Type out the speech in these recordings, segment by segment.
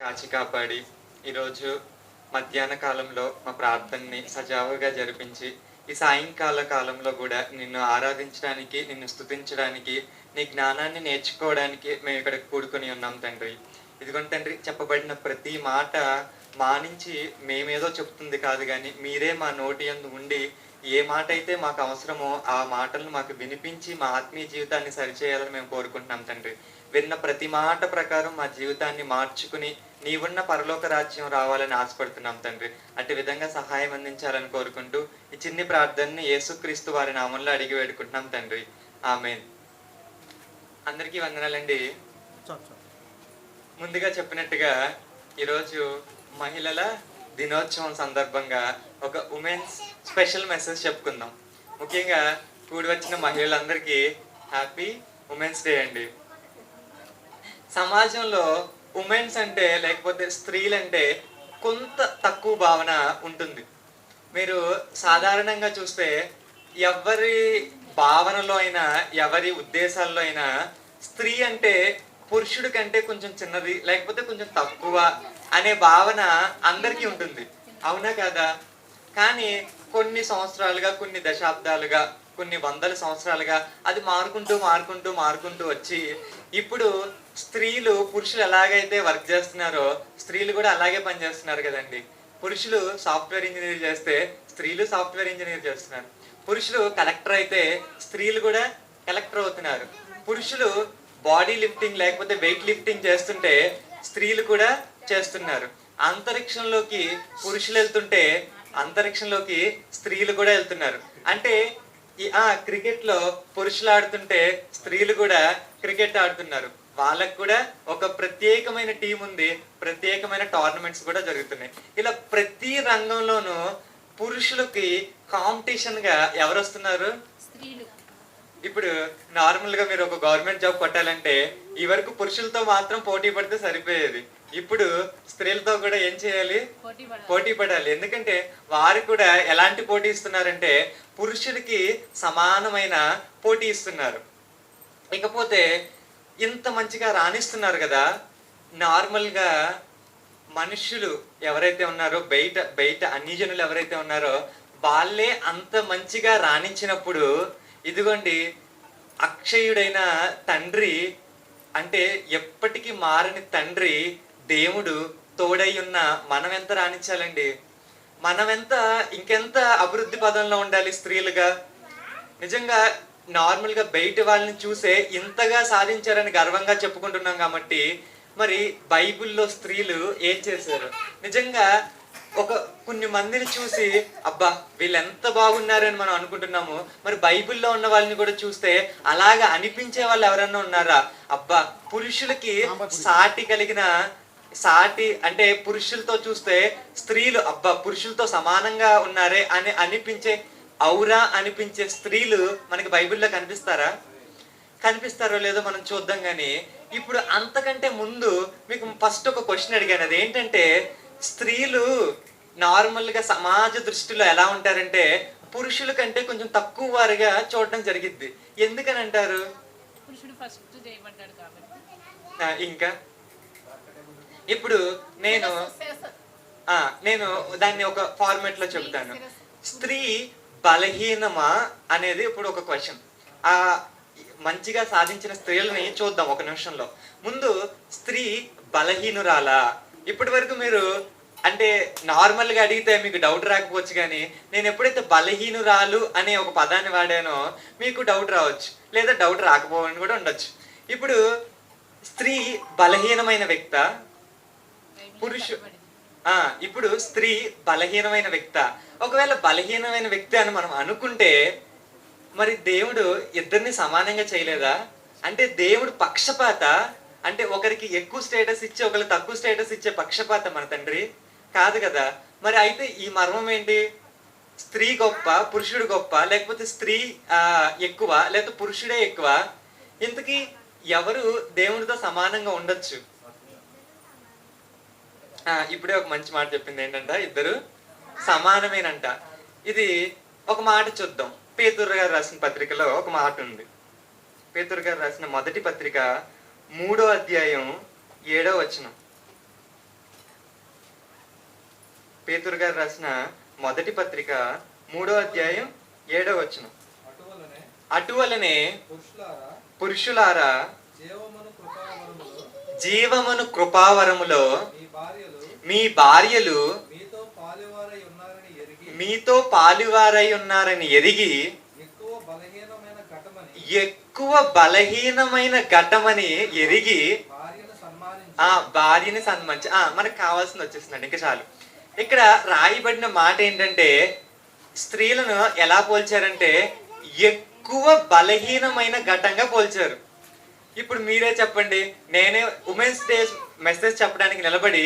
కాచి కాపాడి ఈరోజు మధ్యాహ్న కాలంలో మా ప్రార్థనని సజావుగా జరిపించి ఈ సాయంకాల కాలంలో కూడా నిన్ను ఆరాధించడానికి, నిన్ను స్తుతించడానికి, నీ జ్ఞానాన్ని నేర్చుకోవడానికి మేము ఇక్కడ కూడుకొని ఉన్నాం తండ్రి. ఇదిగోండి తండ్రి, చెప్పబడిన ప్రతి మాట మా నుంచి మేమేదో చెప్తుంది కాదు కానీ మీరే మా నోటి యందు ఉండి ఏ మాట అయితే మాకు అవసరమో ఆ మాటలను మాకు వినిపించి మా ఆత్మీయ జీవితాన్ని సరిచేయాలని మేము కోరుకుంటున్నాం తండ్రి. విన్న ప్రతి మాట ప్రకారం మా జీవితాన్ని మార్చుకుని నీవున్న పరలోక రాజ్యం రావాలని ఆశపడుతున్నాం తండ్రి. అటు విధంగా సహాయం అందించాలని కోరుకుంటూ ఈ చిన్ని ప్రార్థనని యేసుక్రీస్తు వారి నామంలో అడిగి వేడుకుంటున్నాం తండ్రి. ఆమేన్. అందరికీ వందనాలండి. ముందుగా చెప్పినట్టుగా ఈరోజు మహిళల దినోత్సవం సందర్భంగా ఒక ఉమెన్స్ స్పెషల్ మెసేజ్ చెప్పుకుందాం. ముఖ్యంగా కూడి వచ్చిన మహిళలందరికీ హ్యాపీ ఉమెన్స్ డే అండి. సమాజంలో ఉమెన్స్ అంటే లేకపోతే స్త్రీలంటే కొంత తక్కువ భావన ఉంటుంది. మీరు సాధారణంగా చూస్తే ఎవరి భావనలో అయినా ఎవరి ఉద్దేశాల్లో అయినా స్త్రీ అంటే పురుషుడి కంటే కొంచెం చిన్నది లేకపోతే కొంచెం తక్కువ అనే భావన అందరికీ ఉంటుంది, అవునా కదా? కానీ కొన్ని సంవత్సరాలుగా, కొన్ని దశాబ్దాలుగా, కొన్ని వందల సంవత్సరాలుగా అది మారుకుంటూ వచ్చి ఇప్పుడు స్త్రీలు పురుషులు ఎలాగైతే వర్క్ చేస్తున్నారో స్త్రీలు కూడా అలాగే పనిచేస్తున్నారు కదండి. పురుషులు సాఫ్ట్వేర్ ఇంజనీర్ చేస్తే స్త్రీలు సాఫ్ట్వేర్ ఇంజనీర్ చేస్తున్నారు. పురుషులు కలెక్టర్ అయితే స్త్రీలు కూడా కలెక్టర్ అవుతున్నారు. పురుషులు బాడీ లిఫ్టింగ్ లేకపోతే వెయిట్ లిఫ్టింగ్ చేస్తుంటే స్త్రీలు కూడా చేస్తున్నారు. అంతరిక్షంలోకి పురుషులు వెళ్తుంటే అంతరిక్షంలోకి స్త్రీలు కూడా వెళ్తున్నారు. అంటే క్రికెట్ లో పురుషులు ఆడుతుంటే స్త్రీలు కూడా క్రికెట్ ఆడుతున్నారు. వాళ్ళకు కూడా ఒక ప్రత్యేకమైన టీం ఉంది, ప్రత్యేకమైన టోర్నమెంట్స్ కూడా జరుగుతున్నాయి. ఇలా ప్రతి రంగంలోనూ పురుషులకి కాంపిటీషన్ గా ఎవరు వస్తున్నారు? ఇప్పుడు నార్మల్ గా మీరు ఒక గవర్నమెంట్ జాబ్ కొట్టాలంటే ఈ వరకు పురుషులతో మాత్రం పోటీ పడితే సరిపోయేది. ఇప్పుడు స్త్రీలతో కూడా ఏం చేయాలి? పోటీ పడాలి. ఎందుకంటే వారు కూడా ఎలాంటి పోటీ ఇస్తున్నారంటే పురుషులకి సమానమైన పోటీ ఇస్తున్నారు. ఇకపోతే ఇంత మంచిగా రాణిస్తున్నారు కదా, నార్మల్ గా మనుషులు ఎవరైతే ఉన్నారో బయట అన్ని జనులు ఎవరైతే ఉన్నారో వాళ్ళే అంత మంచిగా రాణించినప్పుడు ఇదిగోండి అక్షయుడైన తండ్రి, అంటే ఎప్పటికీ మారని తండ్రి దేవుడు తోడై ఉన్న మనం ఎంత రాణించాలండి? మనమెంత ఇంకెంత అభివృద్ధి పదంలో ఉండాలి స్త్రీలుగా? నిజంగా నార్మల్ గా బయట వాళ్ళని చూసే ఇంతగా సాధించారని గర్వంగా చెప్పుకుంటున్నాం కాబట్టి మరి బైబిల్లో స్త్రీలు ఏం చేశారు? నిజంగా కొన్ని మందిని చూసి అబ్బా వీళ్ళు ఎంత బాగున్నారని మనం అనుకుంటున్నాము. మరి బైబిల్లో ఉన్న వాళ్ళని కూడా చూస్తే అలాగా అనిపించే వాళ్ళు ఎవరన్నా ఉన్నారా? అబ్బా పురుషులకి సాటి అంటే పురుషులతో చూస్తే స్త్రీలు అబ్బా పురుషులతో సమానంగా ఉన్నారే అని అనిపించే స్త్రీలు మనకి బైబిల్లో కనిపిస్తారో లేదో మనం చూద్దాం. కానీ ఇప్పుడు అంతకంటే ముందు మీకు ఫస్ట్ ఒక క్వశ్చన్ అడిగాను. అది ఏంటంటే స్త్రీలు నార్మల్ గా సమాజ దృష్టిలో ఎలా ఉంటారంటే పురుషుల కంటే కొంచెం తక్కువ వారిగా చూడడం జరిగిద్ది. ఎందుకని అంటారు? ఇంకా ఇప్పుడు నేను దాన్ని ఒక ఫార్మాట్ లో చెప్తాను. స్త్రీ బలహీనమా అనేది ఇప్పుడు ఒక క్వశ్చన్. మంచిగా సాధించిన స్త్రీలని చూద్దాం ఒక నిమిషంలో. ముందు స్త్రీ బలహీనురాలా? ఇప్పటి వరకు మీరు అంటే నార్మల్ గా అడిగితే మీకు డౌట్ రాకపోవచ్చు, కానీ నేను ఎప్పుడైతే బలహీనురాలు అనే ఒక పదాన్ని వాడానో మీకు డౌట్ రావచ్చు, లేదా డౌట్ రాకపోవని కూడా ఉండొచ్చు. ఇప్పుడు స్త్రీ బలహీనమైన వ్యక్త ఇప్పుడు స్త్రీ బలహీనమైన వ్యక్త ఒకవేళ బలహీనమైన వ్యక్తి అని మనం అనుకుంటే మరి దేవుడు ఇద్దరిని సమానంగా చేయలేదా? అంటే దేవుడు పక్షపాత? అంటే ఒకరికి ఎక్కువ స్టేటస్ ఇచ్చి ఒకరికి తక్కువ స్టేటస్ ఇచ్చే పక్షపాత మన తండ్రి కాదు కదా. మరి అయితే ఈ మర్మం ఏంటి? స్త్రీ గొప్ప పురుషుడు గొప్ప, లేకపోతే స్త్రీ ఎక్కువ లేకపోతే పురుషుడే ఎక్కువ? ఇంతకీ ఎవరు దేవుడితో సమానంగా ఉండొచ్చు? ఇప్పుడే ఒక మంచి మాట చెప్పింది ఏంటంట, ఇద్దరు సమానమేనంట. ఇది ఒక మాట చూద్దాం. పేతురు గారు రాసిన పత్రికలో ఒక మాట ఉంది. పేతురు గారు రాసిన మొదటి పత్రిక 3వ అధ్యాయం 7వ వచనం. పేతురు గారు రాసిన మొదటి పత్రిక 3వ అధ్యాయం 7వ వచనం. అటువలనే పురుషులారా జీవమును కృపావరములో మీ భార్యలు మీతో పాలువారై ఉన్నారని ఎరిగి ఎక్కువ బలహీనమైన ఘటమని ఎరిగి భార్యని సన్మానించి మనకు కావాల్సింది వచ్చేసిందండి. ఇంకా చాలు. ఇక్కడ రాయబడిన మాట ఏంటంటే స్త్రీలను ఎలా పోల్చారంటే ఎక్కువ బలహీనమైన ఘటంగా పోల్చారు. ఇప్పుడు మీరే చెప్పండి, నేనే ఉమెన్స్ డే మెసేజ్ చెప్పడానికి నిలబడి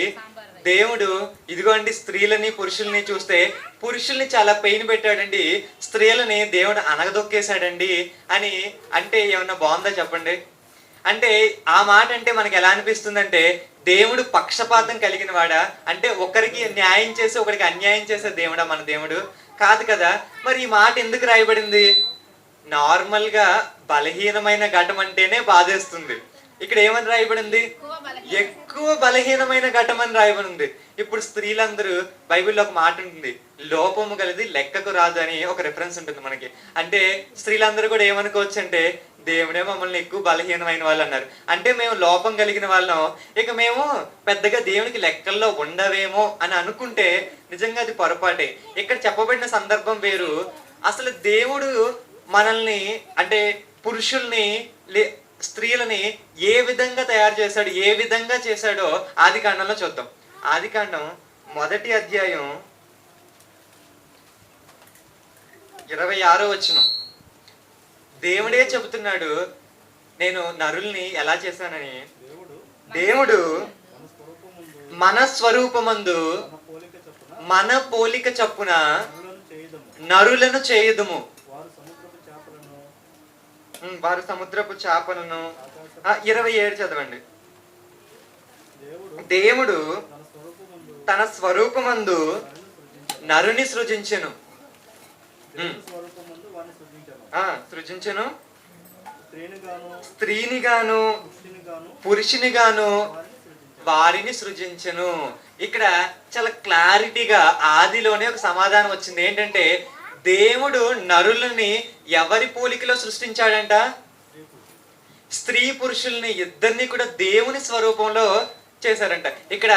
దేవుడు ఇదిగోండి స్త్రీలని పురుషుల్ని చూస్తే పురుషుల్ని చాలా పెయిన్ పెట్టాడండి, స్త్రీలని దేవుడు అనగదొక్కేశాడండి అని అంటే ఏమన్నా బాగుందా చెప్పండి? అంటే ఆ మాట అంటే మనకి ఎలా అనిపిస్తుందంటే దేవుడు పక్షపాతం కలిగిన వాడా? అంటే ఒకరికి న్యాయం చేసి ఒకరికి అన్యాయం చేసే దేవుడా మన దేవుడు? కాదు కదా. మరి ఈ మాట ఎందుకు రాయబడింది? నార్మల్ గా బలహీనమైన ఘటం అంటేనే బాధేస్తుంది. ఇక్కడ ఏమని రాయబడింది? ఎక్కువ బలహీనమైన ఘటం అని రాయబడింది. ఇప్పుడు స్త్రీలందరూ బైబిల్లో ఒక మాట ఉంటుంది, లోపము కలిది లెక్కకు రాదు అని ఒక రిఫరెన్స్ ఉంటుంది మనకి. అంటే స్త్రీలందరూ కూడా ఏమనుకోవచ్చు అంటే దేవుడే మమ్మల్ని ఎక్కువ బలహీనమైన వాళ్ళు అన్నారు అంటే మేము లోపం కలిగిన వాళ్ళం, ఇక మేము పెద్దగా దేవునికి లెక్కల్లో ఉండవేమో అని అనుకుంటే నిజంగా అది పొరపాటే. ఇక్కడ చెప్పబడిన సందర్భం వేరు. అసలు దేవుడు మనల్ని అంటే పురుషుల్ని స్త్రీలని ఏ విధంగా తయారు చేశాడు, ఏ విధంగా చేశాడో ఆదికాండంలో చూద్దాం. ఆదికాండం 1వ అధ్యాయం 26వ వచనం. దేవుడే చెబుతున్నాడు, నేను నరుల్ని ఎలా చేశానని. దేవుడు మన స్వరూపమందు మన పోలిక చొప్పున నరులను చేయుదుము, వారు సముద్రపు చేపలను. 27 చదవండి. దేవుడు తన స్వరూపమందు నరుని సృజించెను, సృజించెను, స్త్రీని గాను పురుషుని గాను వారిని సృజించెను. ఇక్కడ చాలా క్లారిటీగా ఆదిలోనే ఒక సమాధానం వచ్చింది. ఏంటంటే దేవుడు నరులని ఎవరి పోలికలో సృష్టించాడంట? స్త్రీ పురుషుల్ని ఇద్దరిని కూడా దేవుని స్వరూపంలో చేశారంట. ఇక్కడ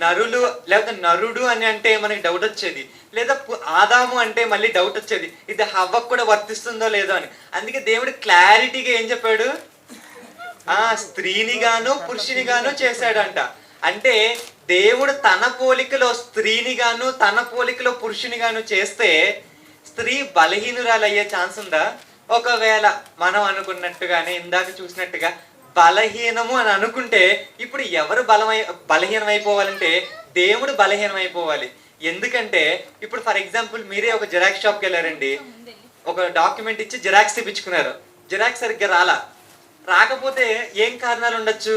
నరులు లేకపోతే నరుడు అని అంటే మనకి డౌట్ వచ్చేది, లేదా ఆదాము అంటే మళ్ళీ డౌట్ వచ్చేది, ఇది హవ్వకు కూడా వర్తిస్తుందో లేదో అని. అందుకే దేవుడు క్లారిటీగా ఏం చెప్పాడు? స్త్రీని గాను పురుషుని గాను చేశాడంట. అంటే దేవుడు తన పోలికలో స్త్రీని గాను తన పోలికలో పురుషుని గాను చేస్తే స్త్రీ బలహీనురాలు అయ్యే ఛాన్స్ ఉందా? ఒకవేళ మనం అనుకున్నట్టుగానే ఇందాక చూసినట్టుగా బలహీనము అని అనుకుంటే ఇప్పుడు ఎవరు బలహీనం అయిపోవాలంటే దేవుడు బలహీనం అయిపోవాలి. ఎందుకంటే ఇప్పుడు ఫర్ ఎగ్జాంపుల్ మీరే ఒక జిరాక్స్ షాప్కి వెళ్ళారండి, ఒక డాక్యుమెంట్ ఇచ్చి జిరాక్స్ తీపించుకున్నారు, జిరాక్స్ సరిగ్గా రాకపోతే ఏం కారణాలు ఉండొచ్చు?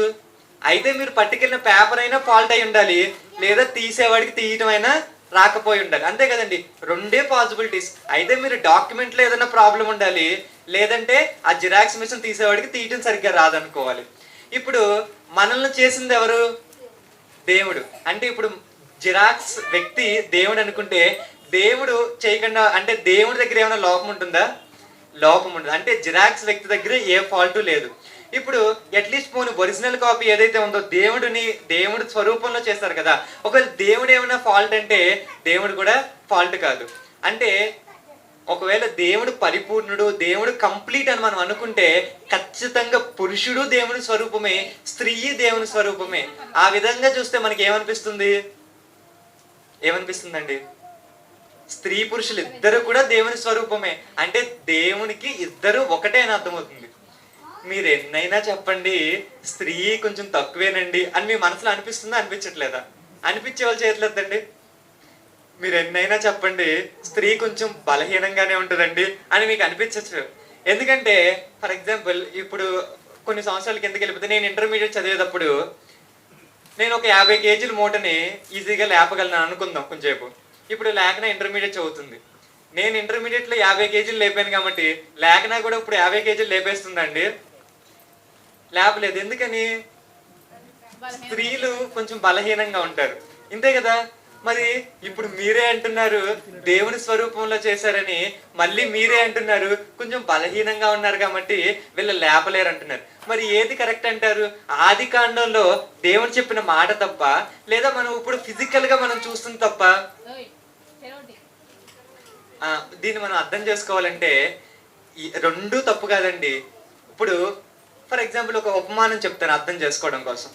అయితే మీరు పట్టుకెళ్ళిన పేపర్ అయినా ఫాల్ట్ అయి ఉండాలి, లేదా తీసేవాడికి తీయటం అయినా రాకపోయి ఉండాలి, అంతే కదండి. రెండే పాసిబిలిటీస్. అయితే మీరు డాక్యుమెంట్లో ఏదైనా ప్రాబ్లం ఉండాలి, లేదంటే ఆ జిరాక్స్ మిషన్ తీసేవాడికి తీయటం సరిగ్గా రాదనుకోవాలి. ఇప్పుడు మనల్ని చేసింది ఎవరు? దేవుడు. అంటే ఇప్పుడు జిరాక్స్ వ్యక్తి దేవుడు అనుకుంటే దేవుడు చేయకుండా అంటే దేవుడి దగ్గర ఏమైనా లోపం ఉంటుందా? లోపం ఉండదు. అంటే జిరాక్స్ వ్యక్తి దగ్గర ఏ ఫాల్ట్ లేదు. ఇప్పుడు అట్లీస్ట్ పోనీ ఒరిజినల్ కాపీ ఏదైతే ఉందో దేవుడి స్వరూపంలో చేస్తారు కదా, ఒకవేళ దేవుడు ఏమైనా ఫాల్ట్ అంటే దేవుడు కూడా ఫాల్ట్ కాదు. అంటే ఒకవేళ దేవుడు పరిపూర్ణుడు, దేవుడు కంప్లీట్ అని మనం అనుకుంటే ఖచ్చితంగా పురుషుడు దేవుని స్వరూపమే, స్త్రీ దేవుని స్వరూపమే. ఆ విధంగా చూస్తే మనకి ఏమనిపిస్తుందండి? స్త్రీ పురుషులు ఇద్దరు కూడా దేవుని స్వరూపమే. అంటే దేవునికి ఇద్దరు ఒకటే అని అర్థమవుతుంది. మీరు ఎన్నైనా చెప్పండి స్త్రీ కొంచెం తక్కువేనండి అని మీ మనసులో అనిపిస్తుందా, అనిపించట్లేదా? అనిపించే వాళ్ళు చేయట్లేదండి. మీరు ఎన్నైనా చెప్పండి స్త్రీ కొంచెం బలహీనంగానే ఉంటుందండి అని మీకు అనిపించచ్చు. ఎందుకంటే ఫర్ ఎగ్జాంపుల్ ఇప్పుడు కొన్ని సంవత్సరాల కిందకి వెళ్ళిపోతే నేను ఇంటర్మీడియట్ చదివేటప్పుడు నేను ఒక 50 కేజీల మూటని ఈజీగా లేపగలను అనుకుందాం కొంచెంసేపు. ఇప్పుడు లేకనా ఇంటర్మీడియట్ చదువుతుంది, నేను ఇంటర్మీడియట్లో 50 కేజీలు లేపాను కాబట్టి లేకనా కూడా ఇప్పుడు 50 కేజీలు లేపేస్తుందండి? లేపలేదు. ఎందుకని? స్త్రీలు కొంచెం బలహీనంగా ఉంటారు, ఇంతే కదా. మరి ఇప్పుడు మీరే అంటున్నారు దేవుని స్వరూపంలో చేశారని, మళ్ళీ మీరే అంటున్నారు కొంచెం బలహీనంగా ఉన్నారు కాబట్టి వీళ్ళు లేపలేరు అంటున్నారు. మరి ఏది కరెక్ట్ అంటారు? ఆది కాండంలో దేవుడు చెప్పిన మాట తప్ప, లేదా మనం ఇప్పుడు ఫిజికల్ గా మనం చూస్తుంది తప్ప? దీన్ని మనం అర్థం చేసుకోవాలంటే ఈ రెండు తప్పు కాదండి. ఇప్పుడు ఫర్ ఎగ్జాంపుల్ ఒక ఉపమానం చెప్తాను అర్థం చేసుకోవడం కోసం.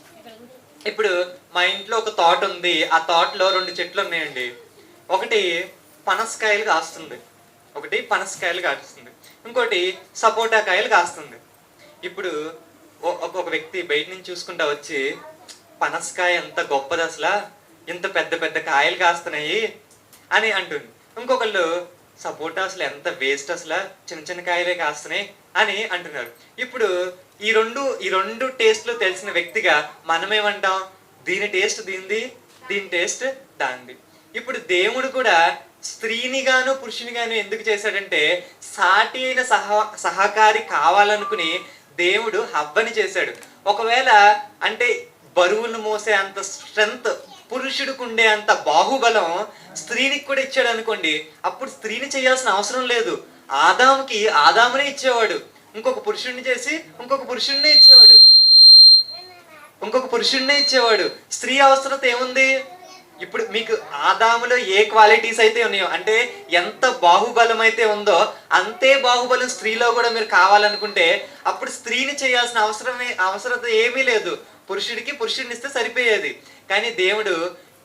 ఇప్పుడు మా ఇంట్లో ఒక తోట ఉంది, ఆ తోటలో 2 చెట్లు ఉన్నాయండి. ఒకటి పనసకాయలు కాస్తుంది, ఇంకోటి సపోటా కాయలు కాస్తుంది. ఇప్పుడు ఒక వ్యక్తి బయట నుంచి చూసుకుంటా వచ్చి, పనసకాయ ఎంత గొప్పది అసలు, ఇంత పెద్ద పెద్ద కాయలు కాస్తున్నాయి అని అంటుంది. ఇంకొకళ్ళు సపోటా అసలు ఎంత వేస్ట్, అసలు చిన్న చిన్న కాయలే కాస్తున్నాయి అని అంటున్నారు. ఇప్పుడు ఈ రెండు టేస్ట్లు తెలిసిన వ్యక్తిగా మనమేమంటాం? దీని టేస్ట్ దీనిది, దీని టేస్ట్ దానిది. ఇప్పుడు దేవుడు కూడా స్త్రీని గాను పురుషుని గాను ఎందుకు చేశాడంటే, సాటి అయిన సహకారి కావాలనుకుని దేవుడు హవ్వని చేశాడు. ఒకవేళ అంటే బరువును మోసే అంత స్ట్రెంగ్త్ పురుషుడికి ఉండే అంత బాహుబలం స్త్రీనికి కూడా ఇచ్చాడు అనుకోండి, అప్పుడు స్త్రీని చేయాల్సిన అవసరం లేదు. ఆదామునే ఇచ్చేవాడు, ఇంకొక పురుషుణ్ణి చేసి ఇంకొక పురుషుణ్ణే ఇచ్చేవాడు. స్త్రీ అవసరత ఏముంది? ఇప్పుడు మీకు ఆదాములో ఏ క్వాలిటీస్ అయితే ఉన్నాయో, అంటే ఎంత బాహుబలం అయితే ఉందో అంతే బాహుబలం స్త్రీలో కూడా మీరు కావాలనుకుంటే, అప్పుడు స్త్రీని చేయాల్సిన అవసరత ఏమీ లేదు. పురుషుడిని ఇస్తే సరిపోయేది. కానీ దేవుడు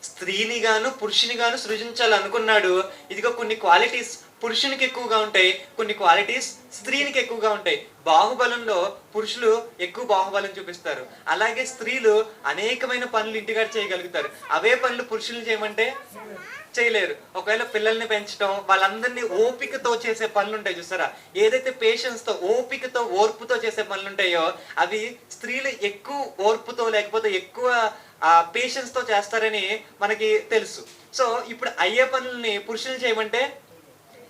స్త్రీని గాను పురుషుని గాను సృజించాలనుకున్నాడు. ఇదిగో కొన్ని క్వాలిటీస్ పురుషునికి ఎక్కువగా ఉంటాయి, కొన్ని క్వాలిటీస్ స్త్రీనికి ఎక్కువగా ఉంటాయి. బాహుబలంలో పురుషులు ఎక్కువ బాహుబలం చూపిస్తారు, అలాగే స్త్రీలు అనేకమైన పనులు ఇంటికాడ చేయగలుగుతారు. అవే పనులు పురుషులు చేయమంటే చేయలేరు. ఒకవేళ పిల్లల్ని పెంచడం, వాళ్ళందరినీ ఓపికతో చేసే పనులు ఉంటాయి చూసారా, ఏదైతే పేషెన్స్ తో ఓపికతో ఓర్పుతో చేసే పనులు ఉంటాయో అవి స్త్రీలు ఎక్కువ ఓర్పుతో లేకపోతే ఎక్కువ పేషెన్స్ తో చేస్తారని మనకి తెలుసు. సో ఇప్పుడు అయ్యే పనుల్ని పురుషులు చేయమంటే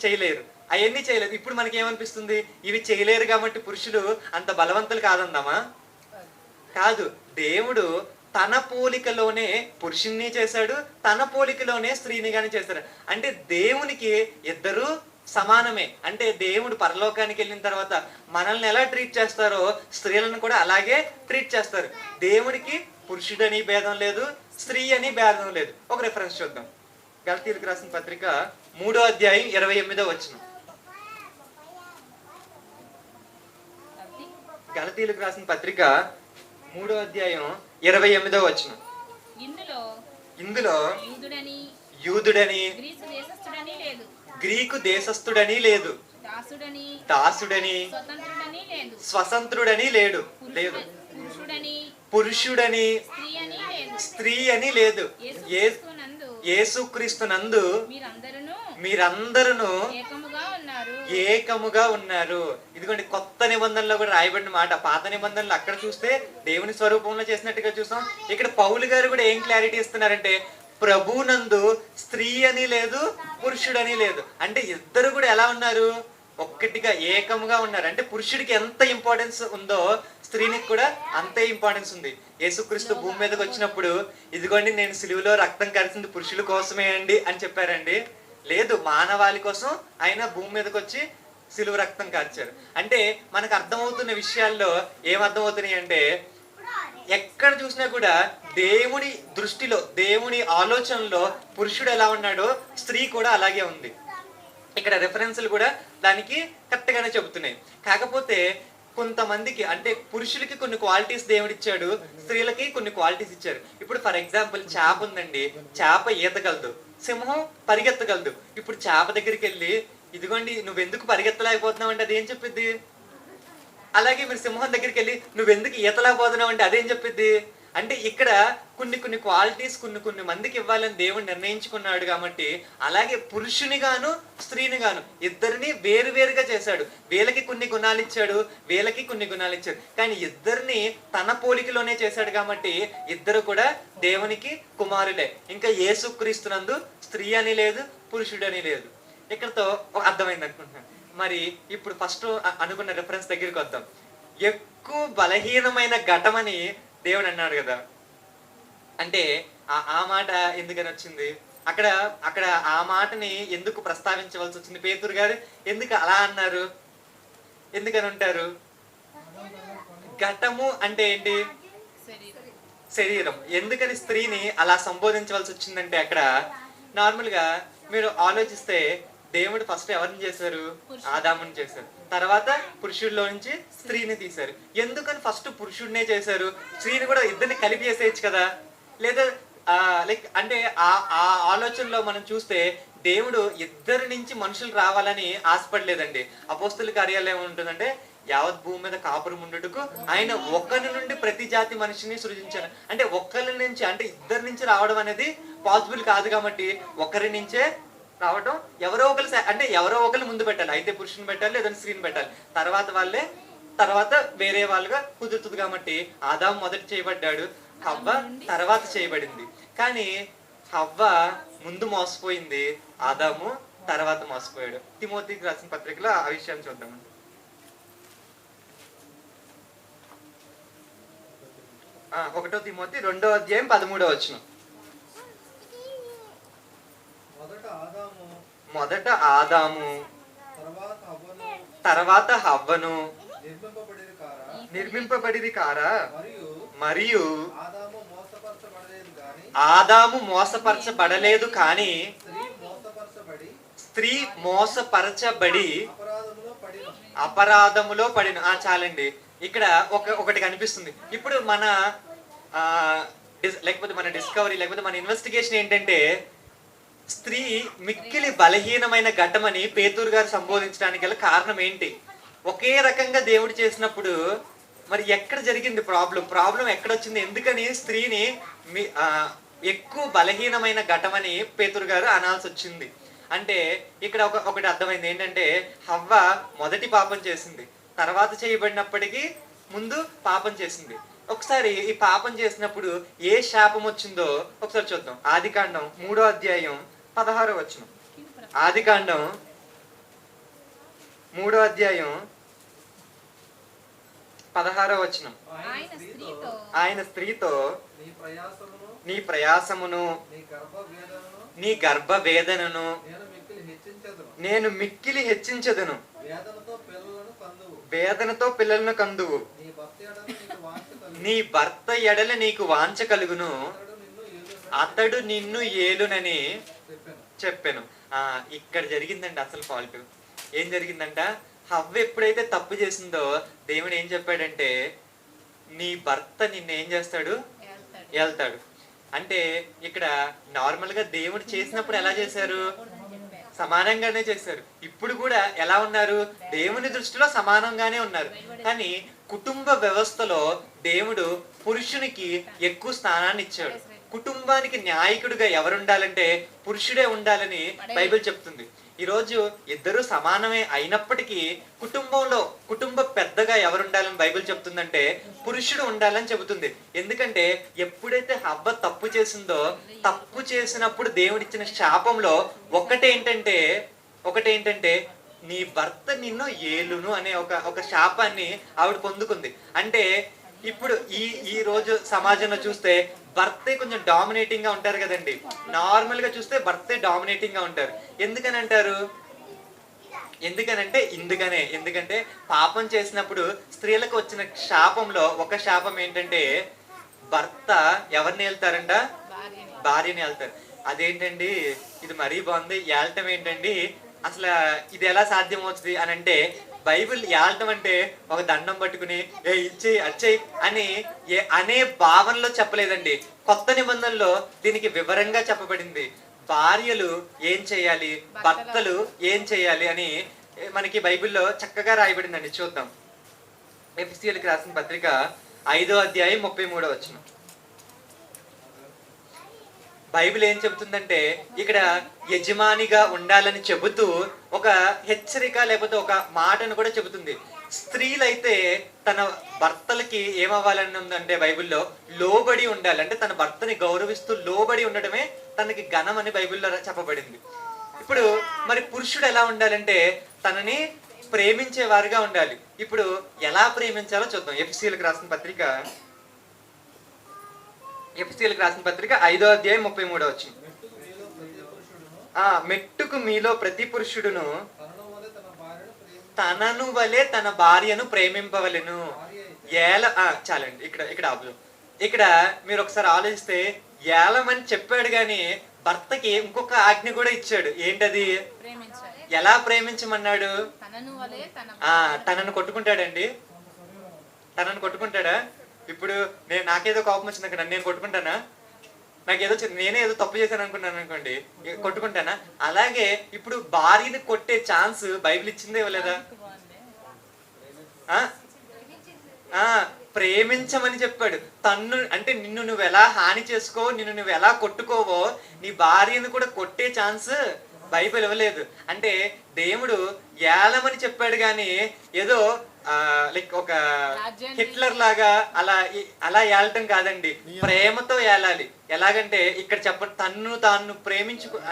చేయలేరు, అవన్నీ చేయలేదు. ఇప్పుడు మనకి ఏమనిపిస్తుంది? ఇవి చేయలేరు కాబట్టి పురుషులు అంత బలవంతులు కాదందామా? కాదు. దేవుడు తన పోలికలోనే పురుషుణ్ణి చేశాడు, తన పోలికలోనే స్త్రీని గాని చేశాడు. అంటే దేవునికి ఇద్దరు సమానమే. అంటే దేవుడు పరలోకానికి వెళ్ళిన తర్వాత మనల్ని ఎలా ట్రీట్ చేస్తారో స్త్రీలను కూడా అలాగే ట్రీట్ చేస్తారు. దేవుడికి పురుషుడని భేదం లేదు, స్త్రీ అని భేదం లేదు. ఒక రిఫరెన్స్ చూద్దాం. గలతీయులకు రాసిన పత్రిక 3వ అధ్యాయం 28వ వచనం. గలతీయులకు రాసిన పత్రిక 3వ అధ్యాయం 28వ వచనం. ఇందులో యూదుడని గ్రీకు దేశస్థుడని లేదు, దాసుడని స్వతంత్రుడని లేడు, పురుషుడని స్త్రీ అని లేదు. యేసుక్రీస్తునందు మీరందరూ ఏకముగా ఉన్నారు. ఇదిగోండి, కొత్త నిబంధనలో కూడా రాయబడిన మాట. పాత నిబంధనలు అక్కడ చూస్తే దేవుని స్వరూపంలో చేసినట్టుగా చూసాం. ఇక్కడ పౌలు గారు కూడా ఏం క్లారిటీ ఇస్తున్నారంటే, ప్రభునందు స్త్రీ అని లేదు, పురుషుడని లేదు. అంటే ఇద్దరు కూడా ఎలా ఉన్నారు? ఒక్కటిగా ఏకముగా ఉన్నారు. అంటే పురుషుడికి ఎంత ఇంపార్టెన్స్ ఉందో స్త్రీనికి కూడా అంతే ఇంపార్టెన్స్ ఉంది. యేసుక్రీస్తు భూమి మీదకి వచ్చినప్పుడు, ఇదిగోండి నేను సిలువలో రక్తం కరిచింది పురుషుల కోసమే అండి అని చెప్పారండి? లేదు, మానవాళి కోసం ఆయన భూమి మీదకి వచ్చి సిలువ రక్తం కార్చారు. అంటే మనకు అర్థమవుతున్న విషయాల్లో ఏమర్థమవుతున్నాయి అంటే, ఎక్కడ చూసినా కూడా దేవుని దృష్టిలో, దేవుని ఆలోచనలో పురుషుడు ఎలా ఉన్నాడో స్త్రీ కూడా అలాగే ఉంది. ఇక్కడ రెఫరెన్స్లు కూడా దానికి కరెక్ట్ గానే చెబుతున్నాయి. కాకపోతే కొంతమందికి, అంటే పురుషులకి కొన్ని క్వాలిటీస్ దేవుడు ఇచ్చాడు, స్త్రీలకి కొన్ని క్వాలిటీస్ ఇచ్చారు. ఇప్పుడు ఫర్ ఎగ్జాంపుల్ చేప ఉందండి, చేప ఈతగలదు, సింహం పరిగెత్తగలదు. ఇప్పుడు చేప దగ్గరికి వెళ్ళి, ఇదిగోండి నువ్వెందుకు పరిగెత్తలేకపోతున్నావు అంటే అదేం చెప్పిద్ది? అలాగే మీరు సింహం దగ్గరికి వెళ్ళి నువ్వెందుకు ఈతలేకపోతున్నావు అంటే అదేం చెప్పిద్ది? అంటే ఇక్కడ కొన్ని క్వాలిటీస్ కొన్ని మందికి ఇవ్వాలని దేవుడు నిర్ణయించుకున్నాడు. కాబట్టి అలాగే పురుషుని గాను స్త్రీని గాను ఇద్దరిని వేరువేరుగా చేశాడు. వీళ్ళకి కొన్ని గుణాలు ఇచ్చాడు, వీళ్ళకి కొన్ని గుణాలు ఇచ్చాడు. కానీ ఇద్దరిని తన పోలికలోనే చేశాడు కాబట్టి ఇద్దరు కూడా దేవునికి కుమారులే. ఇంకా యేసుక్రీస్తునందు స్త్రీ అని లేదు, పురుషుడు అని లేదు. ఇక్కడతో అర్థమైంది అనుకుంటున్నాను. మరి ఇప్పుడు ఫస్ట్ అనుకున్న రిఫరెన్స్ దగ్గరికి వద్దాం. ఎక్కువ బలహీనమైన ఘటమని దేవుడు అన్నాడు కదా. అంటే ఆ మాట ఎందుకని వచ్చింది? అక్కడ అక్కడ ఆ మాటని ఎందుకు ప్రస్తావించవలసి వచ్చింది? పేతురు గారు ఎందుకు అలా అన్నారు? ఎందుకని ఉంటారు? ఘటము అంటే ఏంటి? శరీరం. ఎందుకని స్త్రీని అలా సంబోధించవలసి వచ్చిందంటే అక్కడ నార్మల్గా మీరు ఆలోచిస్తే దేవుడు ఫస్ట్ ఎవరిని చేశారు? ఆదాముని చేశారు. తర్వాత పురుషుడిలో నుంచి స్త్రీని తీశారు. ఎందుకని ఫస్ట్ పురుషుడినే చేశారు? స్త్రీని కూడా ఇద్దరిని కలిపి చేసేయచ్చు కదా? లేదా లైక్ అంటే ఆ ఆ ఆలోచనలో మనం చూస్తే దేవుడు ఇద్దరి నుంచి మనుషులు రావాలని ఆశపడలేదండి. అపోస్తుల కార్యాలయం ఏముంటుందంటే యావత్ భూమి మీద కాపురం ఉండుటకు ఆయన ఒకరి నుండి ప్రతి జాతి మనిషిని సృజించారు. అంటే ఒకరి నుంచి, అంటే ఇద్దరి నుంచి రావడం అనేది పాసిబుల్ కాదు కాబట్టి ఒకరి నుంచే రావడం. ఎవరో ఒకరు అంటే ఎవరో ఒకరు ముందు పెట్టాలి. అయితే పురుషుని పెట్టాలి, లేదంటే స్త్రీని పెట్టాలి. తర్వాత వేరే వాళ్ళుగా కుదురుతుంది కాబట్టి ఆదాము మొదట చేయబడ్డాడు, హవ్వ తర్వాత చేయబడింది. కానీ హవ్వ ముందు మోసపోయింది, ఆదాము తర్వాత మోసపోయాడు. తిమోతికి రాసిన పత్రికలో ఆ విషయాన్ని చూద్దాం. 1 తిమోతి 2:13 మొదట ఆదాము తర్వాత హవ్వను నిర్మింపబడిది కారా? మరియు ఆదాము మోసపరచబడలేదు కానీ స్త్రీ మోసపరచబడి అపరాధములో పడిన. చాలండి. ఇక్కడ ఒకటి కనిపిస్తుంది. ఇప్పుడు మన లేకపోతే మన డిస్కవరీ లేకపోతే మన ఇన్వెస్టిగేషన్ ఏంటంటే స్త్రీ మిక్కిలి బలహీనమైన ఘటమని పేతురు గారు సంబోధించడానికి గల కారణం ఏంటి? ఒకే రకంగా దేవుడు చేసినప్పుడు మరి ఎక్కడ జరిగింది ప్రాబ్లం ఎక్కడ వచ్చింది? ఎందుకని స్త్రీని ఎక్కువ బలహీనమైన ఘటమని పేతురు గారు అనాల్సి వచ్చింది అంటే ఇక్కడ ఒకటి అర్థమైంది ఏంటంటే హవ్వ మొదటి పాపం చేసింది, తర్వాత చేయబడినప్పటికీ ముందు పాపం చేసింది. ఒకసారి ఈ పాపం చేసినప్పుడు ఏ శాపం వచ్చిందో ఒకసారి చూద్దాం. ఆదికాండం 3:16. ఆదికాండం 3:16. ఆయన స్త్రీతో నీ ప్రయాసమును నీ గర్భ వేదనను నేను మిక్కిలి హెచ్చించదును, వేదనతో పిల్లలను కందువు, నీ భర్త ఎడల నీకు వాంఛ కలుగును, అతడు నిన్ను ఏలునని చెప్పాను. ఇక్కడ జరిగిందండి అసలు ఫాల్ట్. ఏం జరిగిందంట? హవ్వ ఎప్పుడైతే తప్పు చేసిందో దేవుడు ఏం చెప్పాడంటే నీ భర్త నిన్ను ఏం చేస్తాడు? వెళ్తాడు. అంటే ఇక్కడ నార్మల్ గా దేవుడు చేసినప్పుడు ఎలా చేశారు? సమానంగానే చేశారు. ఇప్పుడు కూడా ఎలా ఉన్నారు? దేవుని దృష్టిలో సమానంగానే ఉన్నారు. కానీ కుటుంబ వ్యవస్థలో దేవుడు పురుషునికి ఎక్కువ స్థానాన్ని ఇచ్చాడు. కుటుంబానికి న్యాయకుడిగా ఎవరు ఉండాలంటే పురుషుడే ఉండాలని బైబిల్ చెప్తుంది. ఈరోజు ఇద్దరు సమానమే అయినప్పటికీ కుటుంబ పెద్దగా ఎవరు ఉండాలని బైబిల్ చెప్తుందంటే పురుషుడు ఉండాలని చెబుతుంది. ఎందుకంటే ఎప్పుడైతే హవ్వ తప్పు చేసిందో తప్పు చేసినప్పుడు దేవుడిచ్చిన శాపంలో ఒకటేంటంటే నీ భర్త నిన్ను ఏలును అనే ఒక శాపాన్ని ఆవిడ పొందుకుంది. అంటే ఇప్పుడు ఈ రోజు సమాజంలో చూస్తే భర్తే కొంచెం డామినేటింగ్ గా ఉంటారు కదండి. నార్మల్ గా చూస్తే భర్తే డామినేటింగ్ గా ఉంటారు. ఎందుకని అంటారు? ఎందుకంటే పాపం చేసినప్పుడు స్త్రీలకు వచ్చిన శాపంలో ఒక శాపం ఏంటంటే భర్త ఎవరిని వెళ్తారంట? భార్యని వెళ్తారు. అదేంటండి ఇది మరీ బాగుంది, ఏల్టం ఏంటండి, అసలు ఇది ఎలా సాధ్యం అవుతుంది అని అంటే బైబిల్ ఏల్టం అంటే ఒక దండం పట్టుకుని ఇచ్చేయి అచ్చేయి అని అనే భావనలో చెప్పలేదండి. కొత్త నిబంధనలో దీనికి వివరంగా చెప్పబడింది. భార్యలు ఏం చేయాలి, భర్తలు ఏం చేయాలి అని మనకి బైబిల్లో చక్కగా రాయబడిందండి. చూద్దాం. ఎఫెసీయులకు రాసిన పత్రిక 5:33. బైబిల్ ఏం చెబుతుందంటే ఇక్కడ యజమానిగా ఉండాలని చెబుతూ ఒక హెచ్చరిక లేకపోతే ఒక మాటను కూడా చెబుతుంది. స్త్రీలైతే తన భర్తలకి ఏమవ్వాలని ఉందంటే బైబిల్లో లోబడి ఉండాలి. అంటే తన భర్తని గౌరవిస్తూ లోబడి ఉండడమే తనకి ఘనం అని బైబిల్లో చెప్పబడింది. ఇప్పుడు మరి పురుషుడు ఎలా ఉండాలంటే తనని ప్రేమించే వారుగా ఉండాలి. ఇప్పుడు ఎలా ప్రేమించాలో చూద్దాం. ఎఫెసీయులకు రాసిన పత్రిక 5:33. మెట్టుకు మీలో ప్రతి పురుషుడును తనను వలె తన భార్యను ప్రేమింపవలెను. చాలండి, ఇక్కడ ఇక్కడ ఆపు. ఇక్కడ మీరు ఒకసారి ఆలోచిస్తే ఏలమని చెప్పాడు గాని భర్తకి ఇంకొక ఆజ్ఞ కూడా ఇచ్చాడు. ఏంటది? ఎలా ప్రేమించమన్నాడు? తనను కొట్టుకుంటాడండి. తనను కొట్టుకుంటాడా? ఇప్పుడు నాకేదో కోపం వచ్చింది అక్కడ, నేను కొట్టుకుంటానా? నాకేదో నేనే ఏదో తప్పు చేశాను అనుకున్నాను అనుకోండి, కొట్టుకుంటానా? అలాగే ఇప్పుడు భార్యని కొట్టే ఛాన్స్ బైబిల్ ఇచ్చిందే ఇవ్వలేదా? ప్రేమించమని చెప్పాడు. తన్ను అంటే నిన్ను నువ్వు ఎలా హాని చేసుకో, నిన్ను నువ్వు ఎలా కొట్టుకోవో నీ భార్యను కూడా కొట్టే ఛాన్స్ బైబిల్ ఇవ్వలేదు. అంటే దేవుడు ఏలమని చెప్పాడు కానీ ఏదో లైక్ ఒక హిట్లర్ లాగా అలా ఏలటం కాదండి. ప్రేమతో ఏలాలి. ఎలాగంటే ఇక్కడ తన్ను తాను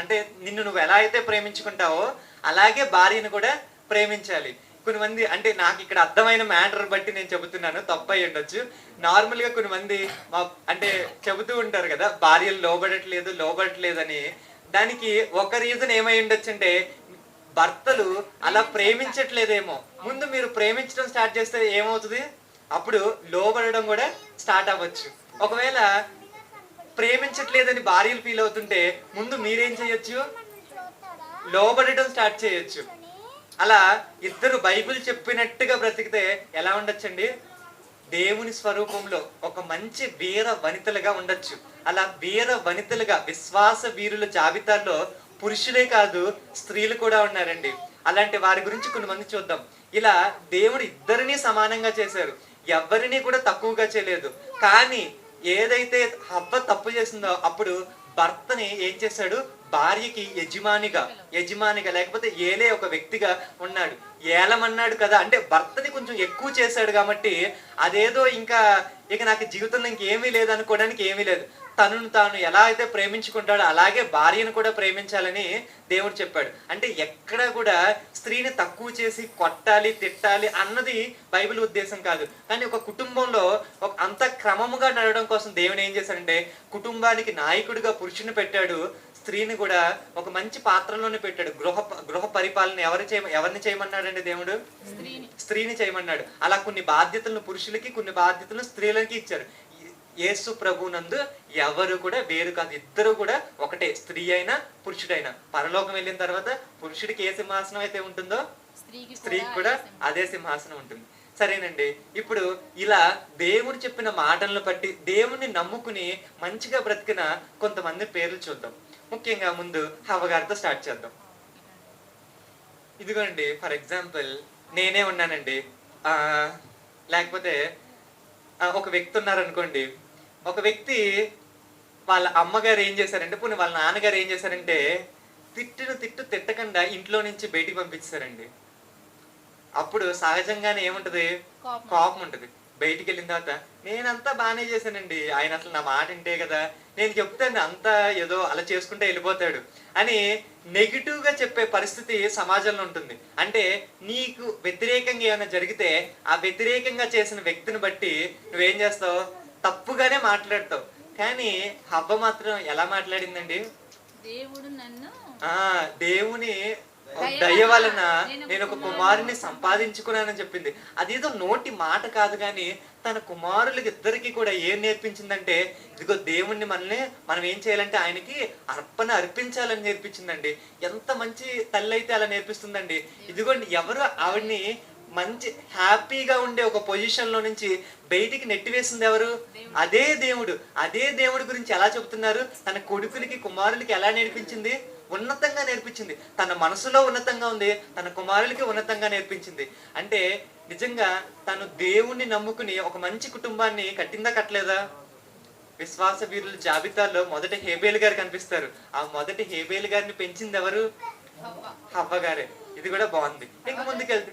అంటే నిన్ను నువ్వు ఎలా అయితే ప్రేమించుకుంటావో అలాగే భార్యను కూడా ప్రేమించాలి. కొంతమంది అంటే నాకు ఇక్కడ అర్థమైన మ్యాటర్ బట్టి నేను చెబుతున్నాను, తప్పు అయి ఉండొచ్చు. నార్మల్ గా కొంతమంది అంటే చెబుతూ ఉంటారు కదా, భార్యలు లోబడట్లేదు అని. దానికి ఒక రీజన్ ఏమై ఉండొచ్చు అంటే భర్తలు అలా ప్రేమించట్లేదేమో. ముందు మీరు ప్రేమించడం స్టార్ట్ చేస్తే ఏమవుతుంది? అప్పుడు లోబడడం కూడా స్టార్ట్ అవ్వచ్చు. ఒకవేళ ప్రేమించట్లేదని భార్యలు ఫీల్ అవుతుంటే ముందు మీరేం చేయొచ్చు? లోబడటం స్టార్ట్ చేయొచ్చు. అలా ఇద్దరు బైబిల్ చెప్పినట్టుగా బ్రతికితే ఎలా ఉండొచ్చండి? దేవుని స్వరూపంలో ఒక మంచి వీర వనితలుగా ఉండొచ్చు. అలా వీర వనితలుగా విశ్వాస వీరుల జాబితాలో పురుషులే కాదు స్త్రీలు కూడా ఉన్నారండి. అలాంటి వారి గురించి కొంతమంది చూద్దాం. ఇలా దేవుడు ఇద్దరిని సమానంగా చేశారు, ఎవరిని కూడా తక్కువగా చేయలేదు. కానీ ఏదైతే హవ్వ తప్పు చేసిందో అప్పుడు భర్తని ఏం చేశాడు? భార్యకి యజమానిగా లేకపోతే ఏలే ఒక వ్యక్తిగా ఉన్నాడు. ఏలమన్నాడు కదా, అంటే భర్తని కొంచెం ఎక్కువ చేశాడు కాబట్టి అదేదో ఇక నాకు జీవితంలో ఇంకేమీ లేదు అనుకోవడానికి ఏమీ లేదు. తనను తాను ఎలా అయితే ప్రేమించుకుంటాడో అలాగే భార్యను కూడా ప్రేమించాలని దేవుడు చెప్పాడు. అంటే ఎక్కడ కూడా స్త్రీని తక్కువ చేసి కొట్టాలి తిట్టాలి అన్నది బైబిల్ ఉద్దేశం కాదు. కానీ ఒక కుటుంబంలో అంత క్రమముగా నడవడం కోసం దేవుడు ఏం చేశాడంటే కుటుంబానికి నాయకుడిగా పురుషుని పెట్టాడు, స్త్రీని కూడా ఒక మంచి పాత్రలోనే పెట్టాడు. గృహ పరిపాలన ఎవరిని చేయమన్నాడండి? దేవుడు స్త్రీని చేయమన్నాడు. అలా కొన్ని బాధ్యతలను పురుషులకి, కొన్ని బాధ్యతలను స్త్రీలకి ఇచ్చారు. యేసు ప్రభునందు ఎవరు కూడా వేరు కాదు, ఇద్దరు కూడా ఒకటే, స్త్రీ అయినా పురుషుడైనా. పరలోకం వెళ్ళిన తర్వాత పురుషుడికి ఏ సింహాసనం అయితే ఉంటుందో స్త్రీకి కూడా అదే సింహాసనం ఉంటుంది. సరేనండి, ఇప్పుడు ఇలా దేవుడు చెప్పిన మాటలను బట్టి దేవుణ్ణి నమ్ముకుని మంచిగా బ్రతికిన కొంతమంది పేర్లు చూద్దాం. ముఖ్యంగా ముందు హవ్వ గారితో స్టార్ట్ చేద్దాం. ఇదిగోండి, ఫర్ ఎగ్జాంపుల్ నేనే ఉన్నానండి, లేకపోతే ఒక వ్యక్తి ఉన్నారనుకోండి. ఒక వ్యక్తి వాళ్ళ అమ్మగారు ఏం చేశారంటే, పోనీ వాళ్ళ నాన్నగారు ఏం చేశారంటే తిట్టకుండా ఇంట్లో నుంచి బయటికి పంపించారండి. అప్పుడు సహజంగానే ఏముంటది? కోపం ఉంటది. బయటికి వెళ్ళిన తర్వాత నేనంతా బాగానే చేశానండి, ఆయన అసలు నా మాట వింటే కదా, నేను చెప్తాను అంతా ఏదో అలా చేసుకుంటే వెళ్ళిపోతాడు అని నెగిటివ్ గా చెప్పే పరిస్థితి సమాజంలో ఉంటుంది. అంటే నీకు వ్యతిరేకంగా ఏమైనా జరిగితే ఆ వ్యతిరేకంగా చేసిన వ్యక్తిని బట్టి నువ్వేం చేస్తావు? తప్పుగానే మాట్లాడతావు. కానీ హవ్వ మాత్రం ఎలా మాట్లాడిందండి? దేవుని దయ వలన నేను ఒక కుమారుని సంపాదించుకున్నానని చెప్పింది. అదేదో నోటి మాట కాదు, కానీ తన కుమారులకి ఇద్దరికి కూడా ఏం నేర్పించిందంటే, ఇదిగో దేవుణ్ణి మనం ఏం చేయాలంటే ఆయనకి అర్పించాలని నేర్పించిందండి. ఎంత మంచి తల్లి అయితే అలా నేర్పిస్తుందండి. ఇదిగోండి, ఎవరు ఆవిడ్ని మంచి హ్యాపీగా ఉండే ఒక పొజిషన్ లో నుంచి బయటికి నెట్టివేసింది ఎవరు? అదే దేవుడు. అదే దేవుడి గురించి ఎలా చెబుతున్నారు? తన కొడుకులకి కుమారులకి ఎలా నేర్పించింది? ఉన్నతంగా నేర్పించింది. తన మనసులో ఉన్నతంగా ఉంది, తన కుమారులకి ఉన్నతంగా నేర్పించింది. అంటే నిజంగా తను దేవుణ్ణి నమ్ముకుని ఒక మంచి కుటుంబాన్ని కట్టిందా కట్టలేదా? విశ్వాస వీరుల జాబితాలో మొదటి హేబేలు గారు కనిపిస్తారు. ఆ మొదటి హేబేలు గారిని పెంచింది ఎవరు? హవ్వ గారే. ఇది కూడా బాగుంది. ఇంకా ముందుకెళ్తే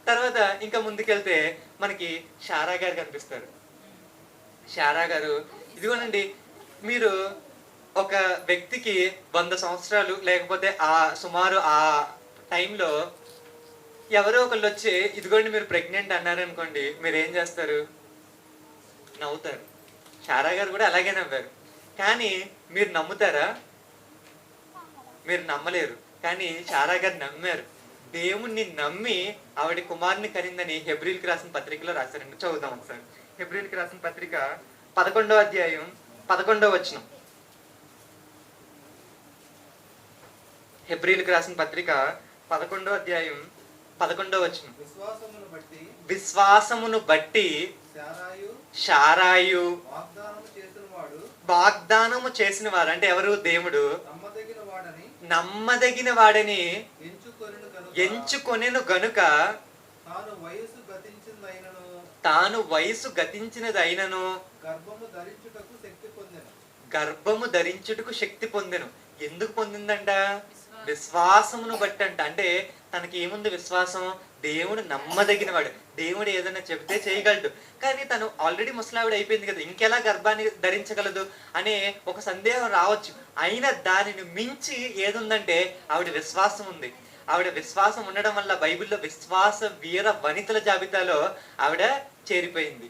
తర్వాత ఇంకా ముందుకెళ్తే మనకి షారా గారు కనిపిస్తారు. షారా గారు, ఇదిగోనండి, మీరు ఒక వ్యక్తికి 100 సంవత్సరాలు లేకపోతే సుమారు ఆ టైంలో ఎవరో ఒకళ్ళు వచ్చి ఇదిగోండి మీరు ప్రెగ్నెంట్ అన్నారనుకోండి, మీరు ఏం చేస్తారు? నవ్వుతారు. షారా గారు కూడా అలాగే నవ్వారు. కానీ మీరు నమ్ముతారా? మీరు నమ్మలేరు. కానీ శారా గారు నమ్మారు. దేవుణ్ణి నమ్మి ఆవిడ కుమారుని కనిందని హెబ్రీల్కి రాసిన పత్రికలో రాశారండి. చదువుదాం ఒకసారి. హెబ్రీల్కి రాసిన పత్రిక 11వ అధ్యాయం 11వ వచనం. హెబ్రీల్కి రాసిన పత్రిక 11వ అధ్యాయం 11వ వచనం. విశ్వాసమును బట్టి శారాయు వాగ్దానము చేసిన వారు, అంటే ఎవరు? దేవుడు నమ్మదగిన వాడని ఎంచుకొనెను గనుక తాను వయసు గతించినదైనను గర్భము ధరించుటకు శక్తి పొందెను. ఎందుకు పొందిందంట? విశ్వాసమును బట్టి అంట. అంటే తనకి ఏముంది? విశ్వాసం. దేవుడు నమ్మదగిన వాడు, దేవుడు ఏదైనా చెబితే చేయగలడు. కానీ తను ఆల్రెడీ ముసలావిడ అయిపోయింది కదా, ఇంకెలా గర్భాన్ని ధరించగలదు అనే ఒక సందేహం రావచ్చు. అయినా దానిని మించి ఏదుందంటే ఆవిడ విశ్వాసం ఉంది. ఆవిడ విశ్వాసం ఉండడం వల్ల బైబిల్లో విశ్వాస వీర వనితల జాబితాలో ఆవిడ చేరిపోయింది.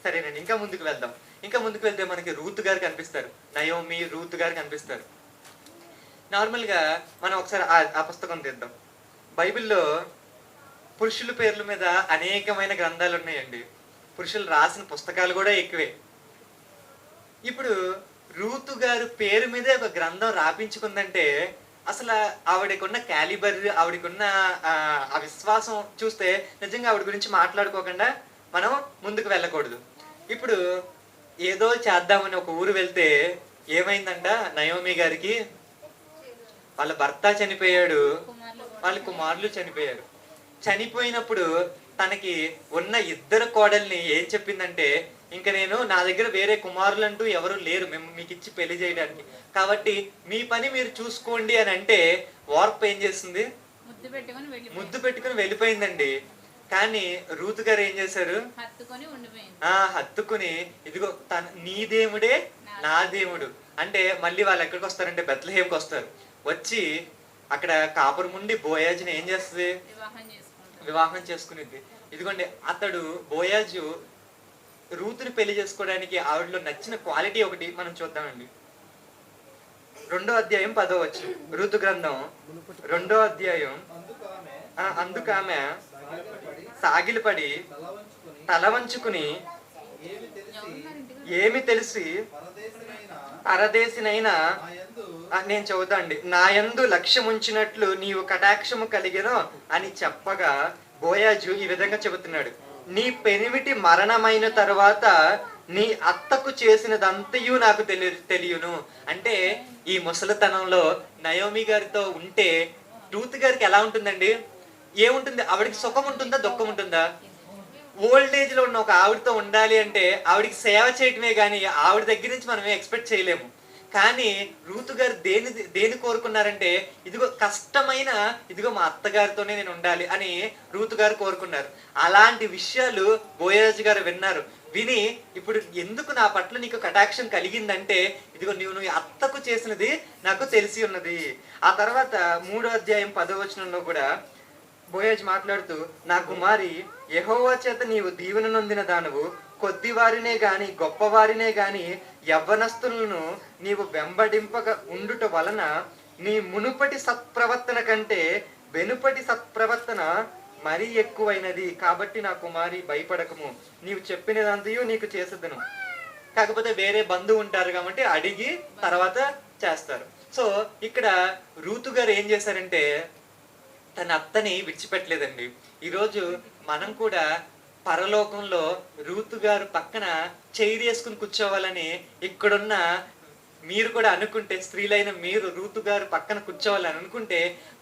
సరేనండి, ఇంకా ముందుకు వెళ్దాం. ఇంకా ముందుకు వెళ్తే మనకి రూతు గారు కనిపిస్తారు. నయోమి, రూతు గారు కనిపిస్తారు. నార్మల్గా మనం ఒకసారి ఆ పుస్తకం తీద్దాం. బైబిల్లో పురుషుల పేర్ల మీద అనేకమైన గ్రంథాలు ఉన్నాయండి. పురుషులు రాసిన పుస్తకాలు కూడా ఎక్కువే. ఇప్పుడు రూతు గారు పేరు మీదే ఒక గ్రంథం రాపించుకుందంటే అసలు ఆవిడకున్న క్యాలిబర్, ఆవిడకున్న ఆ విశ్వాసం చూస్తే నిజంగా ఆవిడ గురించి మాట్లాడుకోకుండా మనం ముందుకు వెళ్ళకూడదు. ఇప్పుడు ఏదో చేద్దామని ఒక ఊరు వెళ్తే ఏమైందంట? నయోమి గారికి వాళ్ళ భర్త చనిపోయాడు, వాళ్ళ కుమారులు చనిపోయారు. చనిపోయినప్పుడు తనకి ఉన్న ఇద్దరు కోడల్ని ఏం చెప్పిందంటే, ఇంకా నేను నా దగ్గర వేరే కుమారులు అంటూ ఎవరు లేరు మేము మీకు ఇచ్చి పెళ్లి చేయడానికి, కాబట్టి మీ పని మీరు చూసుకోండి అని అంటే వార్ప్ ఏం చేస్తుంది? ముద్దు పెట్టుకుని వెళ్ళిపోయిందండి. కానీ రూతు గారు ఏం చేశారు? హత్తుకుని ఇదిగో నీ దేవుడే నా దేవుడు అంటే మళ్ళీ వాళ్ళు ఎక్కడికి వస్తారంటే బెత్లెహేంకి వస్తారు. వచ్చి అక్కడ కాపురం ఉండి బోయాజుని ఏం చేస్తుంది? వివాహం చేసుకునేది. ఇదిగోండి, అతడు బోయాజు రూతుని పెళ్లి చేసుకోవడానికి ఆవిడలో నచ్చిన క్వాలిటీ ఒకటి మనం చూద్దామండి. 2వ అధ్యాయం 10వ వచనం. రూతు గ్రంథం 2వ అధ్యాయం. అందుకు ఆమె సాగిలపడి తల వంచుకుని ఏమి తెలిసి పరదేశినైనా నేను చదువుతా అండి. నా యందు లక్ష్యముంచినట్లు నీవు కటాక్షము కలిగెను అని చెప్పగా బోయాజు ఈ విధంగా చెబుతున్నాడు, నీ పెనిమిటి మరణమైన తరువాత నీ అత్తకు చేసినదంతయు నాకు తెలియను. అంటే ఈ ముసలితనంలో నయోమి గారితో ఉంటే రూతు గారికి ఎలా ఉంటుందండి? ఏముంటుంది? ఆవిడికి సుఖం ఉంటుందా, దుఃఖం ఉంటుందా? ఓల్డ్ ఏజ్ లో ఉన్న ఒక ఆవిడతో ఉండాలి అంటే ఆవిడికి సేవ చేయటమే కానీ ఆవిడ దగ్గర నుంచి మనం ఎక్స్పెక్ట్ చేయలేము. కానీ రూతు గారు దేని కోరుకున్నారంటే, ఇదిగో కష్టమైన ఇదిగో మా అత్తగారితోనే నేను ఉండాలి అని రూతు గారు కోరుకున్నారు. అలాంటి విషయాలు బోయాజు గారు విన్నారు. విని ఇప్పుడు ఎందుకు నా పట్ల నీకు కటాక్షం కలిగిందంటే, ఇదిగో నువ్వు అత్తకు చేసినది నాకు తెలిసి ఉన్నది. ఆ తర్వాత 3వ అధ్యాయం 10వ వచనంలో కూడా బోయాజు మాట్లాడుతూ, నా కుమారి యెహోవా చేత నీవు దీవెన నొందిన దానవు, కొద్ది వారినే గాని గొప్పవారినే గాని యవ్వనస్తులను నీవు వెంబడింపక ఉండుట వలన నీ మునుపటి సత్ప్రవర్తన కంటే వెనుపటి సత్ప్రవర్తన మరీ ఎక్కువైనది. కాబట్టి నా కుమారి భయపడకము, నీవు చెప్పినదంతయు నీకు చేసేదను. కాకపోతే వేరే బంధువు ఉంటారు కాబట్టి అడిగి తర్వాత చేస్తారు. సో ఇక్కడ రూతు గారు ఏం చేశారంటే తన అత్తని విడిచిపెట్టలేదండి. ఈరోజు మనం కూడా పరలోకంలో రూతు గారు పక్కన చైర్ వేసుకుని కూర్చోవాలని ఇక్కడున్న మీరు కూడా అనుకుంటే, స్త్రీలైన మీరు రూతు గారు పక్కన కూర్చోవాలని అనుకుంటే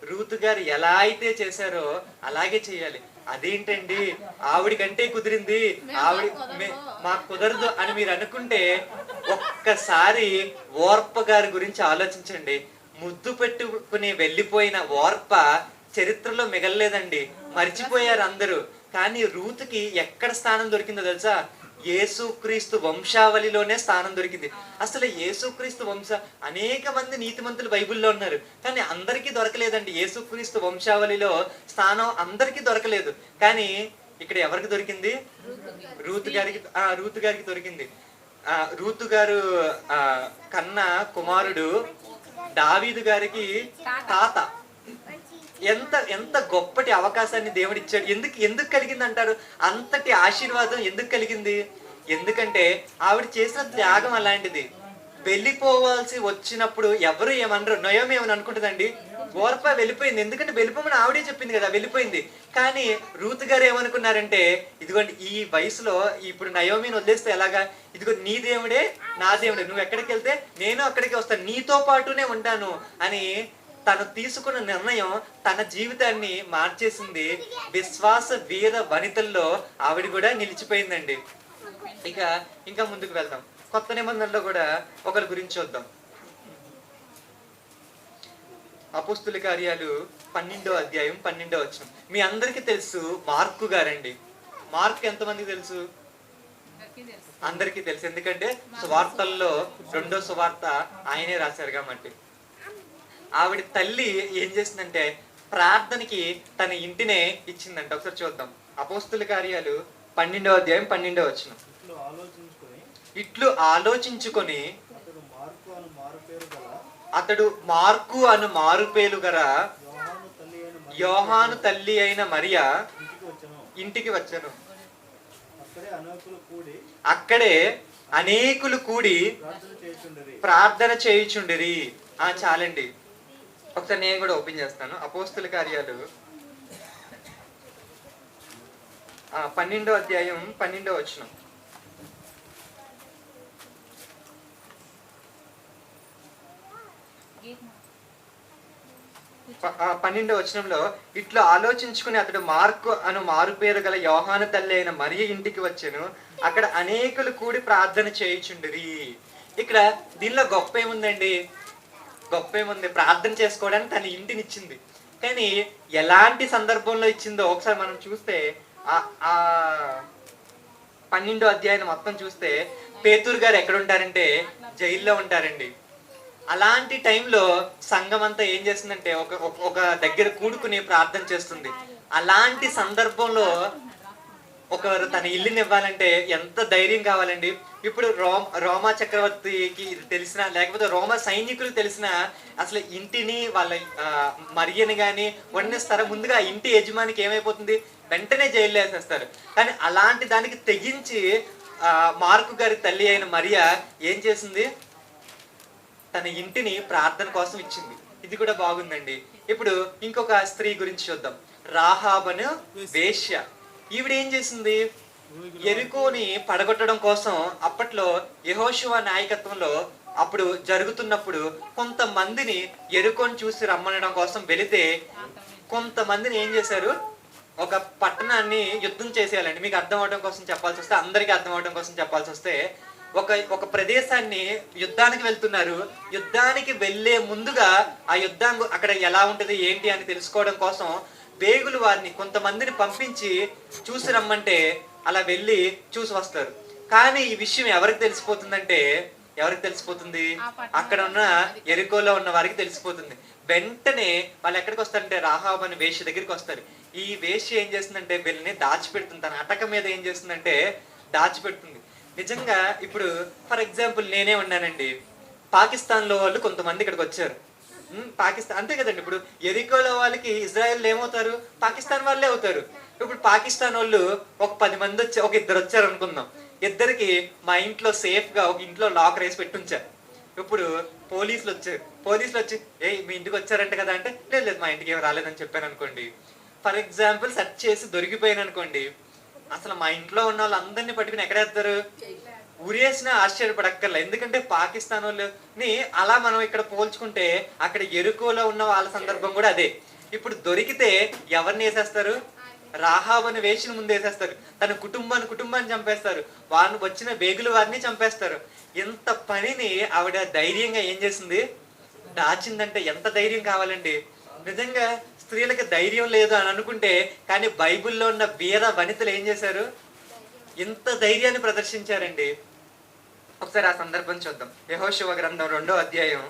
రూతు గారు ఎలా అయితే చేశారో అలాగే చేయాలి. అదేంటండి ఆవిడికంటే కుదిరింది, మాకు కుదరదు అని మీరు అనుకుంటే ఒక్కసారి ఓర్ప గారి గురించి ఆలోచించండి. ముద్దు పెట్టుకుని వెళ్ళిపోయిన ఓర్ప చరిత్రలో మిగలలేదండి, మర్చిపోయారు అందరూ. కానీ రూతుకి ఎక్కడ స్థానం దొరికిందో తెలుసా? యేసుక్రీస్తు వంశావళిలోనే స్థానం దొరికింది. అసలు యేసుక్రీస్తు అనేక మంది నీతిమంతులు బైబిల్లో ఉన్నారు, కానీ అందరికీ దొరకలేదండి. యేసుక్రీస్తు వంశావళిలో స్థానం అందరికీ దొరకలేదు. కానీ ఇక్కడ ఎవరికి దొరికింది? రూతు గారికి దొరికింది. రూతు గారు కన్న కుమారుడు దావీదు గారికి తాత. ఎంత ఎంత గొప్పటి అవకాశాన్ని దేవుడు ఇచ్చాడు. ఎందుకు ఎందుకు కలిగింది అంటారు? అంతటి ఆశీర్వాదం ఎందుకు కలిగింది? ఎందుకంటే ఆవిడ చేసిన త్యాగం అలాంటిది. వెళ్ళిపోవాల్సి వచ్చినప్పుడు ఎవరు ఏమనరు. నయోమి ఏమని అనుకుంటుందండి, ఓర్ప వెళ్ళిపోయింది, ఎందుకంటే వెళ్ళిపోమని ఆవిడే చెప్పింది కదా, వెళ్ళిపోయింది. కానీ రూత్ గారు ఏమనుకున్నారంటే, ఇదిగోండి ఈ వయసులో ఇప్పుడు నయోమిని వదిలేస్తే ఎలాగా, ఇదిగో నీ దేవుడే నా దేవుడే, నువ్వు ఎక్కడికి వెళ్తే నేను అక్కడికి వస్తాను, నీతో పాటునే ఉంటాను అని తను తీసుకున్న నిర్ణయం తన జీవితాన్ని మార్చేసింది. విశ్వాస వీర వనితల్లో ఆవిడ కూడా నిలిచిపోయిందండి. ఇంకా ముందుకు వెళ్దాం. కొత్త నిబంధనలో కూడా ఒకరి గురించి చూద్దాం. అపోస్తుల కార్యాలు 12వ అధ్యాయం 12వ వచనం. మీ అందరికీ తెలుసు మార్కు గారండి. మార్కు ఎంతమందికి తెలుసు? అందరికీ తెలుసు. ఎందుకంటే సువార్తల్లో 2వ సువార్త ఆయనే రాశారు కాబట్టి. ఆవిడ తల్లి ఏం చేసిందంటే ప్రార్థనకి తన ఇంటినే ఇచ్చిందంట. ఒకసారి చూద్దాం. అపోస్తుల కార్యాలు 12వ అధ్యాయం 12వ వచనం. ఇట్లు ఆలోచించుకొని అతడు మార్కు అను మారుపేలు గల యోహాను తల్లి అయిన మరియా ఇంటికి వచ్చాను. అక్కడే అనేకులు కూడి ప్రార్థన చేయుచుండిరి. చాలండి. ఒకసారి నేను కూడా ఓపెన్ చేస్తాను. అపోస్తుల కార్యాలు 12వ అధ్యాయం 12వ వచనం. 12వ వచనంలో ఇట్లా ఆలోచించుకుని అతడు మార్కు అను మారుపేరు గల యోహాను తల్లి అయిన మరియ ఇంటికి వచ్చాను. అక్కడ అనేకులు కూడి ప్రార్థన చేయుచుండిరి. ఇక్కడ దీనిలో గొప్ప ఏముందండి? గొప్ప ఏముంది? ప్రార్థన చేసుకోవడానికి తన ఇంటిని ఇచ్చింది. కానీ ఎలాంటి సందర్భంలో ఇచ్చిందో ఒకసారి మనం చూస్తే ఆ 12వ అధ్యాయం మొత్తం చూస్తే పేతురు గారు ఎక్కడ ఉంటారంటే జైల్లో ఉంటారండి. అలాంటి టైంలో సంఘం అంతా ఏం చేస్తుందంటే ఒక దగ్గర కూడుకుని ప్రార్థన చేస్తుంది. అలాంటి సందర్భంలో ఒకరు తన ఇల్లుని ఇవ్వాలంటే ఎంత ధైర్యం కావాలండి. ఇప్పుడు రోమా చక్రవర్తికి ఇది తెలిసిన, లేకపోతే రోమా సైనికులు తెలిసిన అసలు ఇంటిని వాళ్ళ మరియని కానీ వండిస్తారా? ముందుగా ఇంటి యజమానికి ఏమైపోతుంది, వెంటనే జైల్లో వేసేస్తారు. కానీ అలాంటి దానికి తెగించి మార్కు గారి తల్లి అయిన మరియా ఏం చేసింది? తన ఇంటిని ప్రార్థన కోసం ఇచ్చింది. ఇది కూడా బాగుందండి. ఇప్పుడు ఇంకొక స్త్రీ గురించి చూద్దాం. రాహాబను వేశ్య. ఈవిడ ఏం చేసింది? యెరికోని పడగొట్టడం కోసం అప్పట్లో యెహోషువ నాయకత్వంలో అప్పుడు జరుగుతున్నప్పుడు కొంతమందిని యెరికోని చూసి రమ్మనడం కోసం వెళితే కొంతమందిని ఏం చేశారు? ఒక పట్టణాన్ని యుద్ధం చేసేయాలండి. మీకు అర్థం అవడం కోసం చెప్పాల్సి వస్తే, అందరికీ అర్థం అవడం కోసం చెప్పాల్సి వస్తే, ఒక ప్రదేశాన్ని యుద్ధానికి వెళ్తున్నారు. యుద్ధానికి వెళ్లే ముందుగా ఆ యుద్ధం అక్కడ ఎలా ఉంటది ఏంటి అని తెలుసుకోవడం కోసం వేగులు వారిని కొంతమందిని పంపించి చూసి రమ్మంటే అలా వెళ్ళి చూసి వస్తారు. కానీ ఈ విషయం ఎవరికి తెలిసిపోతుందంటే, ఎవరికి తెలిసిపోతుంది? అక్కడ ఉన్న యెరికోలో ఉన్న వారికి తెలిసిపోతుంది. వెంటనే వాళ్ళు ఎక్కడికి వస్తారంటే రాహాబు అనే వేశ్య దగ్గరికి వస్తారు. ఈ వేశ్య ఏం చేస్తుందంటే వీళ్ళని దాచిపెడుతుంది. తన అటక మీద ఏం చేస్తుందంటే దాచిపెడుతుంది. నిజంగా ఇప్పుడు ఫర్ ఎగ్జాంపుల్ నేనే ఉన్నానండి, పాకిస్తాన్లో వాళ్ళు కొంతమంది ఇక్కడికి వచ్చారు. పాకిస్తాన్ అంతే కదండి. ఇప్పుడు యెరికోలో వాళ్ళకి ఇజ్రాయెల్ ఏమవుతారు? పాకిస్తాన్ వాళ్ళే అవుతారు. ఇప్పుడు పాకిస్తాన్ వాళ్ళు ఒక 10 మంది వచ్చి ఒక ఇద్దరు వచ్చారు అనుకుందాం. ఇద్దరికి మా ఇంట్లో సేఫ్ గా ఒక ఇంట్లో లాక్ రేసి పెట్టుంచారు. ఇప్పుడు పోలీసులు వచ్చారు. పోలీసులు వచ్చి మీ ఇంటికి వచ్చారంట కదా అంటే, లేదు మా ఇంటికి ఏం రాలేదని చెప్పాను అనుకోండి. ఫర్ ఎగ్జాంపుల్ సెర్చ్ చేసి దొరికిపోయాను అనుకోండి. అసలు మా ఇంట్లో ఉన్న వాళ్ళందరినీ పట్టుకుని ఎక్కడేస్తారు? ఉరేసినా ఆశ్చర్యపడక్కర్లే. ఎందుకంటే పాకిస్తాన్ వాళ్ళని అలా మనం ఇక్కడ పోల్చుకుంటే అక్కడ యెరికోలో ఉన్న వాళ్ళ సందర్భం కూడా అదే. ఇప్పుడు దొరికితే ఎవరిని వేసేస్తారు? రాహాబుని వేశ్యను ముందు వేసేస్తారు. తన కుటుంబాన్ని చంపేస్తారు. వారిని వచ్చిన వేగులు వారిని చంపేస్తారు. ఎంత పనిని ఆవిడ ధైర్యంగా ఏం చేసింది? దాచిందంటే ఎంత ధైర్యం కావాలండి. నిజంగా స్త్రీలకు ధైర్యం లేదు అని అనుకుంటే, కానీ బైబిల్లో ఉన్న వీర వనితలు ఏం చేశారు? ఎంత ధైర్యాన్ని ప్రదర్శించారండి. ఒకసారి ఆ సందర్భం చూద్దాం. యెహోషువ గ్రంథం 2వ అధ్యాయం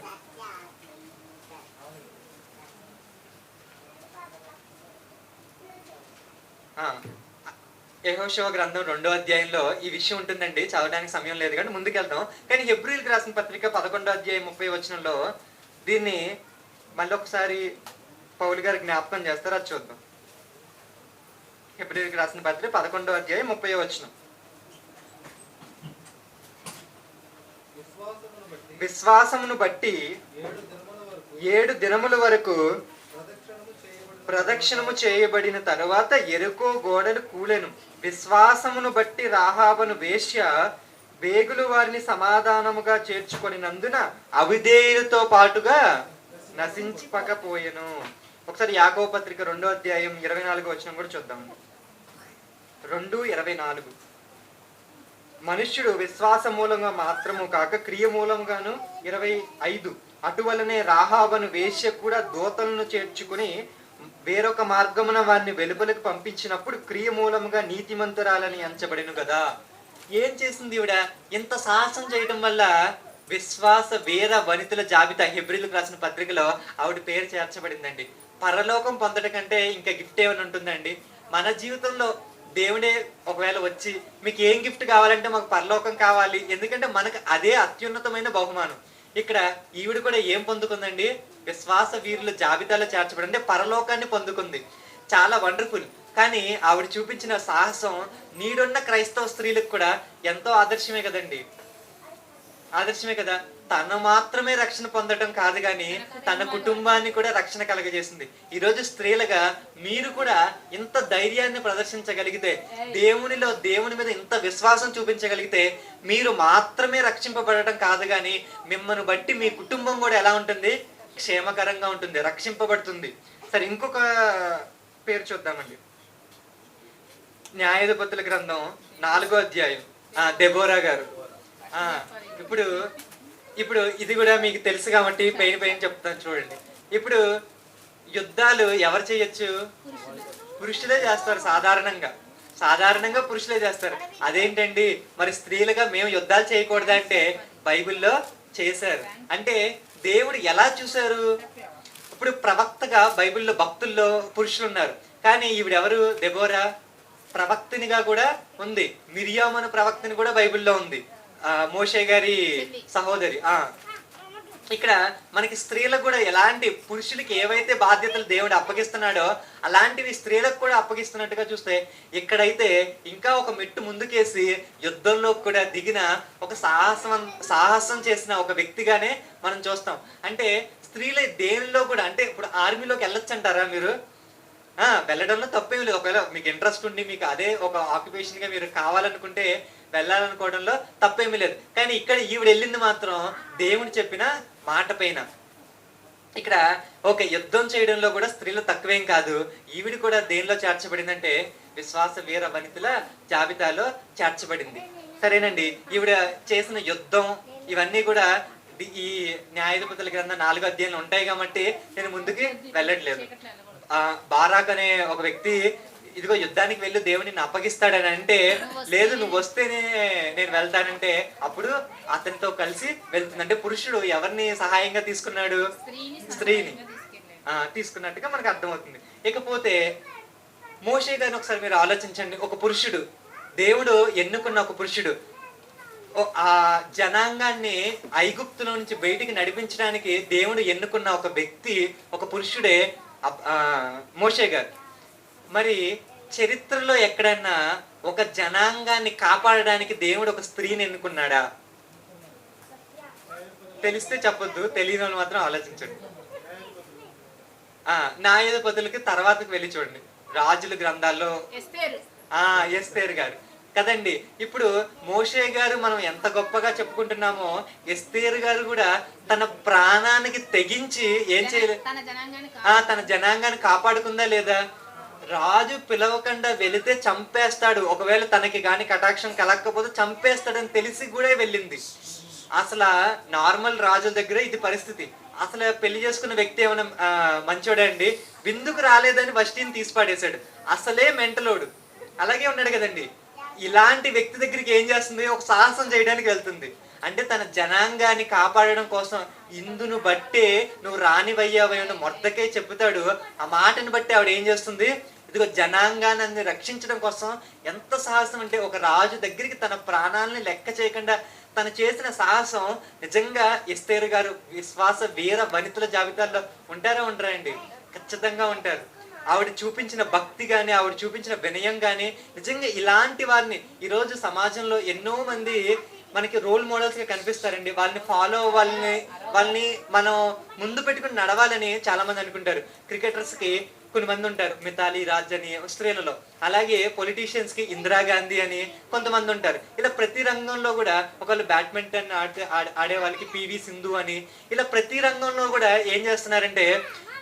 2వ అధ్యాయంలో ఈ విషయం ఉంటుందండి. చదవడానికి సమయం లేదు కానీ ముందుకెళ్తాం. కానీ హెబ్రీయులకు రాసిన పత్రిక 11వ అధ్యాయం 30వ వచనంలో దీన్ని మళ్ళీ ఒకసారి పౌలు గారు జ్ఞాపకం చేస్తారు, అది చూద్దాం. హెబ్రీయులకు రాసిన పత్రిక 11వ అధ్యాయం 30వ వచనం. విశ్వాసమును బట్టి 7 దినముల వరకు ప్రదక్షిణము చేయబడిన తరువాత ఎరుకో గోడలు కూలెను. విశ్వాసమును బట్టి రాహాబను వేశ్య వేగులు వారిని సమాధానముగా చేర్చుకొనినందున అవిధేయులతో పాటుగా నశించకపోయెను. ఒకసారి యాకోబు పత్రిక 2వ అధ్యాయం 24వ వచనం కూడా చూద్దాం. 2:24. మనుష్యుడు విశ్వాస మూలంగా మాత్రము కాక క్రియ మూలంగాను. 25. అటువలనే రాహాబను వేశ్య కూడా దూతలను చేర్చుకుని వేరొక మార్గమున వారిని వెలుపలకు పంపించినప్పుడు క్రియ మూలముగా నీతిమంతురాలని ఎంచబడిను కదా. ఏం చేసింది ఈవిడ? ఇంత సాహసం చేయడం వల్ల విశ్వాస వీర వనితుల జాబితా హెబ్రీయులకు రాసిన పత్రికలో ఆవిడ పేరు చేర్చబడిందండి. పరలోకం పొందడం కంటే ఇంకా గిఫ్ట్ ఏమైనా ఉంటుందండి? మన జీవితంలో దేవుడే ఒకవేళ వచ్చి మీకు ఏం గిఫ్ట్ కావాలంటే మాకు పరలోకం కావాలి, ఎందుకంటే మనకు అదే అత్యున్నతమైన బహుమానం. ఇక్కడ ఈవిడ కూడా ఏం పొందుకుందండి? విశ్వాస వీరుల జాబితాలో చేర్చబడి అంటే పరలోకాన్ని పొందుకుంది. చాలా వండర్ఫుల్. కానీ ఆవిడ చూపించిన సాహసం నీడున్న క్రైస్తవ స్త్రీలకు కూడా ఎంతో ఆదర్శమే కదండి. ఆదర్శమే కదా. తను మాత్రమే రక్షణ పొందడం కాదు కానీ తన కుటుంబాన్ని కూడా రక్షణ కలగజేసింది. ఈరోజు స్త్రీలుగా మీరు కూడా ఇంత ధైర్యాన్ని ప్రదర్శించగలిగితే, దేవుని మీద ఇంత విశ్వాసం చూపించగలిగితే, మీరు మాత్రమే రక్షింపబడటం కాదు కానీ మిమ్మల్ని బట్టి మీ కుటుంబం కూడా ఎలా ఉంటుంది? క్షేమకరంగా ఉంటుంది, రక్షింపబడుతుంది. సరే, ఇంకొక పేరు చూద్దామండి. న్యాయాధిపతుల గ్రంథం 4వ అధ్యాయం. దెబోరా గారు. ఇప్పుడు ఇది కూడా మీకు తెలుసు కాబట్టి పైన చెప్తాను చూడండి. ఇప్పుడు యుద్ధాలు ఎవరు చేయొచ్చు? పురుషులే చేస్తారు. సాధారణంగా పురుషులే చేస్తారు. అదేంటండి మరి స్త్రీలుగా మేము యుద్ధాలు చేయకూడదా అంటే బైబిల్లో చేశారు. అంటే దేవుడు ఎలా చూశారు? ఇప్పుడు ప్రవక్తగా బైబిల్లో భక్తుల్లో పురుషులు ఉన్నారు, కానీ ఈవిడెవరు? దెబోరా ప్రవక్తినిగా కూడా ఉంది. మిరియాము ప్రవక్తిని కూడా బైబిల్లో ఉంది, మోషే గారి సహోదరి. ఇక్కడ మనకి స్త్రీలకు కూడా ఎలాంటి పురుషులకి ఏవైతే బాధ్యతలు దేవుడు అప్పగిస్తున్నాడో అలాంటివి స్త్రీలకు కూడా అప్పగిస్తున్నట్టుగా చూస్తే, ఇక్కడైతే ఇంకా ఒక మెట్టు ముందుకేసి యుద్ధంలో కూడా దిగిన ఒక సాహసం చేసిన ఒక వ్యక్తిగానే మనం చూస్తాం. అంటే స్త్రీల దేనిలో కూడా, అంటే ఇప్పుడు ఆర్మీలోకి వెళ్ళొచ్చు అంటారా మీరు? వెళ్ళడంలో తప్పేమి లేదు. ఒకవేళ మీకు ఇంట్రెస్ట్ ఉండి మీకు అదే ఒక ఆక్యుపేషన్ గా మీరు కావాలనుకుంటే వెళ్ళాలనుకోవడంలో తప్పేమీ లేదు. కానీ ఇక్కడ ఈవిడ వెళ్ళింది మాత్రం దేవుడు చెప్పిన మాట పైన. ఇక్కడ ఓకే, యుద్ధం చేయడంలో కూడా స్త్రీలు తక్కువేం కాదు. ఈవిడ కూడా దేనిలో చేర్చబడిందంటే విశ్వాస వీర వనితుల జాబితాలో చేర్చబడింది. సరేనండి, ఈవిడ చేసిన యుద్ధం ఇవన్నీ కూడా ఈ న్యాయాధిపతుల గ్రంథం 4వ అధ్యాయంలో ఉంటాయి కాబట్టి నేను ముందుకి వెళ్ళట్లేదు. బారాక్ అనే ఒక వ్యక్తి ఇదిగో యుద్ధానికి వెళ్ళి దేవుని అప్పగిస్తాడని అంటే, లేదు నువ్వు వస్తేనే నేను వెళ్తానంటే అప్పుడు అతనితో కలిసి వెళ్తుంది. అంటే పురుషుడు ఎవరిని సహాయంగా తీసుకున్నాడు? స్త్రీని తీసుకున్నట్టుగా మనకు అర్థమవుతుంది. ఇకపోతే మోషే గారిని ఒకసారి మీరు ఆలోచించండి. ఒక పురుషుడు, దేవుడు ఎన్నుకున్న ఒక పురుషుడు, ఆ జనాంగాన్ని ఐగుప్తులో నుంచి బయటికి నడిపించడానికి దేవుడు ఎన్నుకున్న ఒక వ్యక్తి, ఒక పురుషుడే మోషే గారు. మరి చరిత్రలో ఎక్కడన్నా ఒక జనాంగాన్ని కాపాడడానికి దేవుడు ఒక స్త్రీని ఎన్నుకున్నాడా? తెలిస్తే చెప్పొద్దు, తెలియని వాళ్ళు మాత్రం ఆలోచించండి. న్యాయాధిపతులకి తర్వాతకి వెళ్ళి చూడండి, రాజుల గ్రంథాల్లో ఎస్తేరు గారు కదండి. ఇప్పుడు మోషే గారు మనం ఎంత గొప్పగా చెప్పుకుంటున్నామో, ఎస్తేరు గారు కూడా తన ప్రాణానికి తెగించి ఏం చేయలేదు, తన జనాంగాన్ని కాపాడుకుందా లేదా? రాజు పిలవకుండా వెళితే చంపేస్తాడు, ఒకవేళ తనకి గాని కటాక్షం కలగకపోతే చంపేస్తాడని తెలిసి కూడా వెళ్ళింది. అసలు నార్మల్ రాజుల దగ్గర ఇది పరిస్థితి. అసలు పెళ్లి చేసుకున్న వ్యక్తి ఏమైనా మంచోడే అండి? విందుకు రాలేదని వష్టిని తీసి పాడేశాడు, అసలే మెంటలోడు. అలాగే ఉన్నాడు కదండి. ఇలాంటి వ్యక్తి దగ్గరికి ఏం చేస్తుంది? ఒక సాహసం చేయడానికి వెళ్తుంది. అంటే తన జనాంగాన్ని కాపాడడం కోసం ఇందును బట్టే నువ్వు రానివయ్యావని మొర్దెకై చెబుతాడు. ఆ మాటను బట్టి ఆవిడ ఏం చేస్తుంది? ఇదిగో జనాంగాన్ని రక్షించడం కోసం ఎంత సాహసం అంటే, ఒక రాజు దగ్గరికి తన ప్రాణాలని లెక్క చేయకుండా తను చేసిన సాహసం నిజంగా ఎస్తేరు గారు విశ్వాస వీర వనితుల జాబితాలో ఉంటారా ఉండరా అండి? ఖచ్చితంగా ఉంటారు. ఆవిడ చూపించిన భక్తి కానీ, ఆవిడ చూపించిన వినయం కానీ, నిజంగా ఇలాంటి వారిని ఈరోజు సమాజంలో ఎన్నో మంది మనకి రోల్ మోడల్స్ గా కనిపిస్తారండి. వాళ్ళని ఫాలో అవ్వాలని, వాళ్ళని మనం ముందు పెట్టుకుని నడవాలని చాలా మంది అనుకుంటారు. క్రికెటర్స్ కి కొన్ని మంది ఉంటారు, మితాలి రాజ్ అని స్త్రీలలో. అలాగే పొలిటీషియన్స్ కి ఇందిరాగాంధీ అని కొంతమంది ఉంటారు. ఇలా ప్రతి రంగంలో కూడా ఒకళ్ళు బ్యాడ్మింటన్ ఆడే వాళ్ళకి పివి సింధు అని, ఇలా ప్రతి రంగంలో కూడా ఏం చేస్తున్నారంటే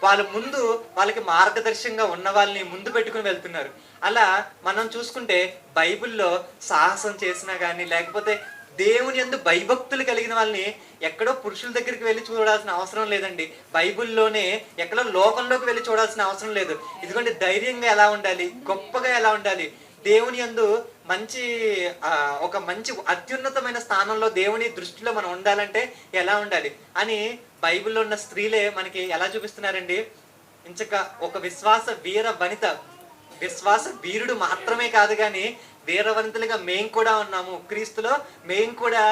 వాళ్ళ ముందు వాళ్ళకి మార్గదర్శకంగా ఉన్న వాళ్ళని ముందు పెట్టుకుని వెళ్తున్నారు. అలా మనం చూసుకుంటే బైబిల్లో సాహసం చేసినా కానీ, లేకపోతే దేవుని యందు భయభక్తులు కలిగిన వాళ్ళని ఎక్కడో పురుషుల దగ్గరికి వెళ్ళి చూడాల్సిన అవసరం లేదండి. బైబిల్లోనే ఎక్కడో లోకంలోకి వెళ్ళి చూడాల్సిన అవసరం లేదు. ఇదిగోండి ధైర్యంగా ఎలా ఉండాలి, గొప్పగా ఎలా ఉండాలి, దేవుని యందు మంచి ఒక మంచి అత్యున్నతమైన స్థానంలో దేవుని దృష్టిలో మనం ఉండాలంటే ఎలా ఉండాలి అని బైబిల్లో ఉన్న స్త్రీలే మనకి ఎలా చూపిస్తున్నారండి. ఇంచక ఒక విశ్వాస వీర వనిత, విశ్వాస వీరుడు మాత్రమే కాదు కానీ వీరవంతులుగా మేం కూడా ఉన్నాము, క్రీస్తులో మేం కూడా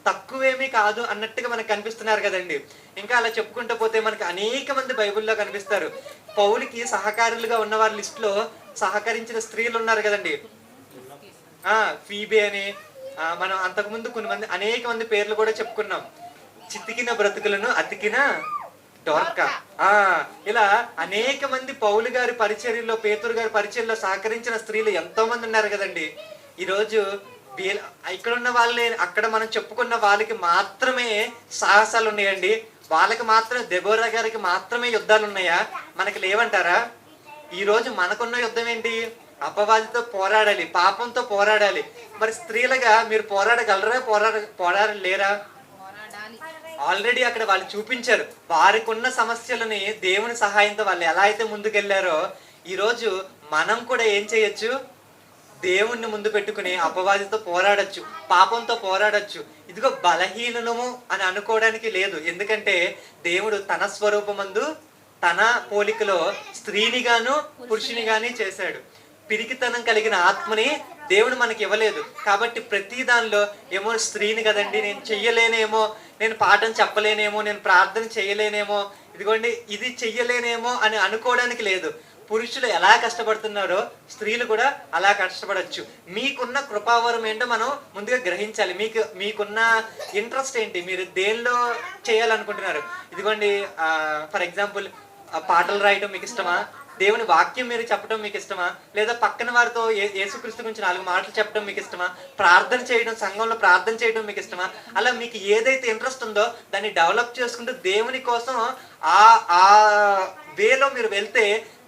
తక్కువేమీ కాదు అన్నట్టుగా మనకు కనిపిస్తున్నారు కదండి. ఇంకా అలా చెప్పుకుంటూ పోతే మనకి అనేక మంది బైబిల్లో కనిపిస్తారు. పౌలుకి సహకారులుగా ఉన్న వారి లిస్ట్ లో సహకరించిన స్త్రీలు ఉన్నారు కదండి. ఫీబే అని, మనం అంతకుముందు కొన్ని మంది అనేక మంది పేర్లు కూడా చెప్పుకున్నాం. చితికిన బ్రతుకులను అతికిన డోర్కా, ఇలా అనేక మంది పౌలు గారి పరిచర్యలో, పేతురు గారి పరిచర్యలో సహకరించిన స్త్రీలు ఎంతో మంది ఉన్నారు కదండి. ఈరోజు ఇక్కడ ఉన్న వాళ్ళే, అక్కడ మనం చెప్పుకున్న వాళ్ళకి మాత్రమే సాహసాలు ఉన్నాయండి. వాళ్ళకి మాత్రం, దెబోరా గారికి మాత్రమే యుద్ధాలు ఉన్నాయా? మనకి లేవంటారా? ఈ రోజు మనకున్న యుద్ధం ఏంటి? అపవాదితో పోరాడాలి, పాపంతో పోరాడాలి. మరి స్త్రీలుగా మీరు పోరాడగలరా? పోరాడలేరా? ఆల్రెడీ అక్కడ వాళ్ళు చూపించారు. వారికి ఉన్న సమస్యలని దేవుని సహాయంతో వాళ్ళు ఎలా అయితే ముందుకెళ్లారో, ఈరోజు మనం కూడా ఏం చేయొచ్చు? దేవుణ్ణి ముందు పెట్టుకుని అపవాదితో పోరాడొచ్చు, పాపంతో పోరాడొచ్చు. ఇదిగో బలహీనము అని అనుకోవడానికి లేదు. ఎందుకంటే దేవుడు తన స్వరూపమందు తన పోలికలో స్త్రీని గాను పురుషుని గాని చేశాడు. పిరికితనం కలిగిన ఆత్మని దేవుడు మనకి ఇవ్వలేదు. కాబట్టి ప్రతి దానిలో ఏమో స్త్రీని కదండి, నేను చెయ్యలేనేమో, నేను పాఠం చెప్పలేనేమో, నేను ప్రార్థన చేయలేనేమో, ఇదిగోండి ఇది చెయ్యలేనేమో అని అనుకోవడానికి లేదు. పురుషులు ఎలా కష్టపడుతున్నారో స్త్రీలు కూడా అలా కష్టపడచ్చు. మీకున్న కృపావరం ఏంటో మనం ముందుగా గ్రహించాలి. మీకున్న ఇంట్రెస్ట్ ఏంటి, మీరు దేనిలో చేయాలనుకుంటున్నారు? ఇదిగోండి, ఫర్ ఎగ్జాంపుల్ పాటలు రాయటం మీకు ఇష్టమా? దేవుని వాక్యం మీరు చెప్పడం మీకు ఇష్టమా? లేదా పక్కన వారితో యేసుక్రీస్తు గురించి 4 మాటలు చెప్పడం మీకు ఇష్టమా? ప్రార్థన చేయడం, సంఘంలో ప్రార్థన చేయడం మీకు ఇష్టమా? అలా మీకు ఏదైతే ఇంట్రెస్ట్ ఉందో దాన్ని డెవలప్ చేసుకుంటూ దేవుని కోసం ఆ వేలో మీరు వెళ్తే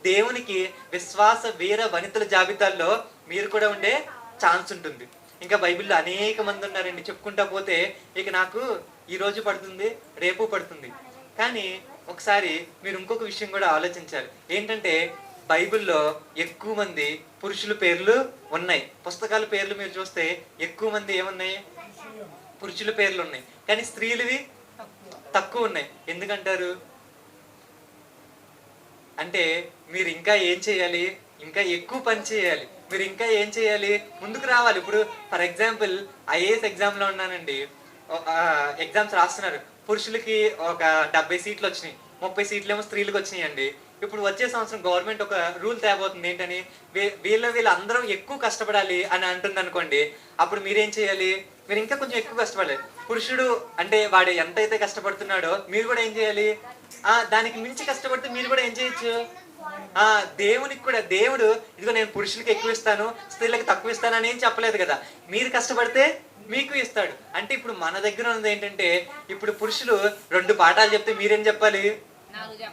దేవునికి విశ్వాస వీర వనితల జాబితాల్లో మీరు కూడా ఉండే ఛాన్స్ ఉంటుంది. ఇంకా బైబిల్లో అనేక మంది ఉన్నారండి, చెప్పుకుంటా పోతే ఇక నాకు ఈ రోజు పడుతుంది, రేపు పడుతుంది. కానీ ఒకసారి మీరు ఇంకొక విషయం కూడా ఆలోచించాలి. ఏంటంటే బైబిల్లో ఎక్కువ మంది పురుషుల పేర్లు ఉన్నాయి. పుస్తకాల పేర్లు మీరు చూస్తే ఎక్కువ మంది ఏమున్నాయి? పురుషుల పేర్లు ఉన్నాయి. కానీ స్త్రీలవి తక్కువ ఉన్నాయి. ఎందుకంటారు? అంటే మీరు ఇంకా ఏం చేయాలి? ఇంకా ఎక్కువ పని చేయాలి. మీరు ఇంకా ఏం చేయాలి? ముందుకు రావాలి. ఇప్పుడు ఫర్ ఎగ్జాంపుల్ ఐఏఎస్ ఎగ్జామ్లో ఉన్నానండి, ఎగ్జామ్స్ రాస్తున్నారు. పురుషులకి ఒక 70 సీట్లు వచ్చినాయి, 30 సీట్లు ఏమో స్త్రీలకు వచ్చినాయి అండి. ఇప్పుడు వచ్చే సంవత్సరం గవర్నమెంట్ ఒక రూల్ తేబోతుంది. ఏంటని? వీళ్ళందరూ ఎక్కువ కష్టపడాలి అని అంటుంది అనుకోండి. అప్పుడు మీరేం చేయాలి? మీరు ఇంకా కొంచెం ఎక్కువ కష్టపడాలి. పురుషుడు అంటే వాడు ఎంతైతే కష్టపడుతున్నాడో మీరు కూడా ఏం చేయాలి? దానికి మించి కష్టపడితే మీరు కూడా ఏం చేయొచ్చు? దేవునికి కూడా దేవుడు ఇదిగో నేను పురుషులకి ఎక్కువ ఇస్తాను, స్త్రీలకు తక్కువ ఇస్తాను అని ఏం చెప్పలేదు కదా. మీరు కష్టపడితే మీకు ఇస్తాడు. అంటే ఇప్పుడు మన దగ్గర ఉన్నది ఏంటంటే, ఇప్పుడు పురుషులు 2 పాఠాలు చెప్తే మీరేం చెప్పాలి?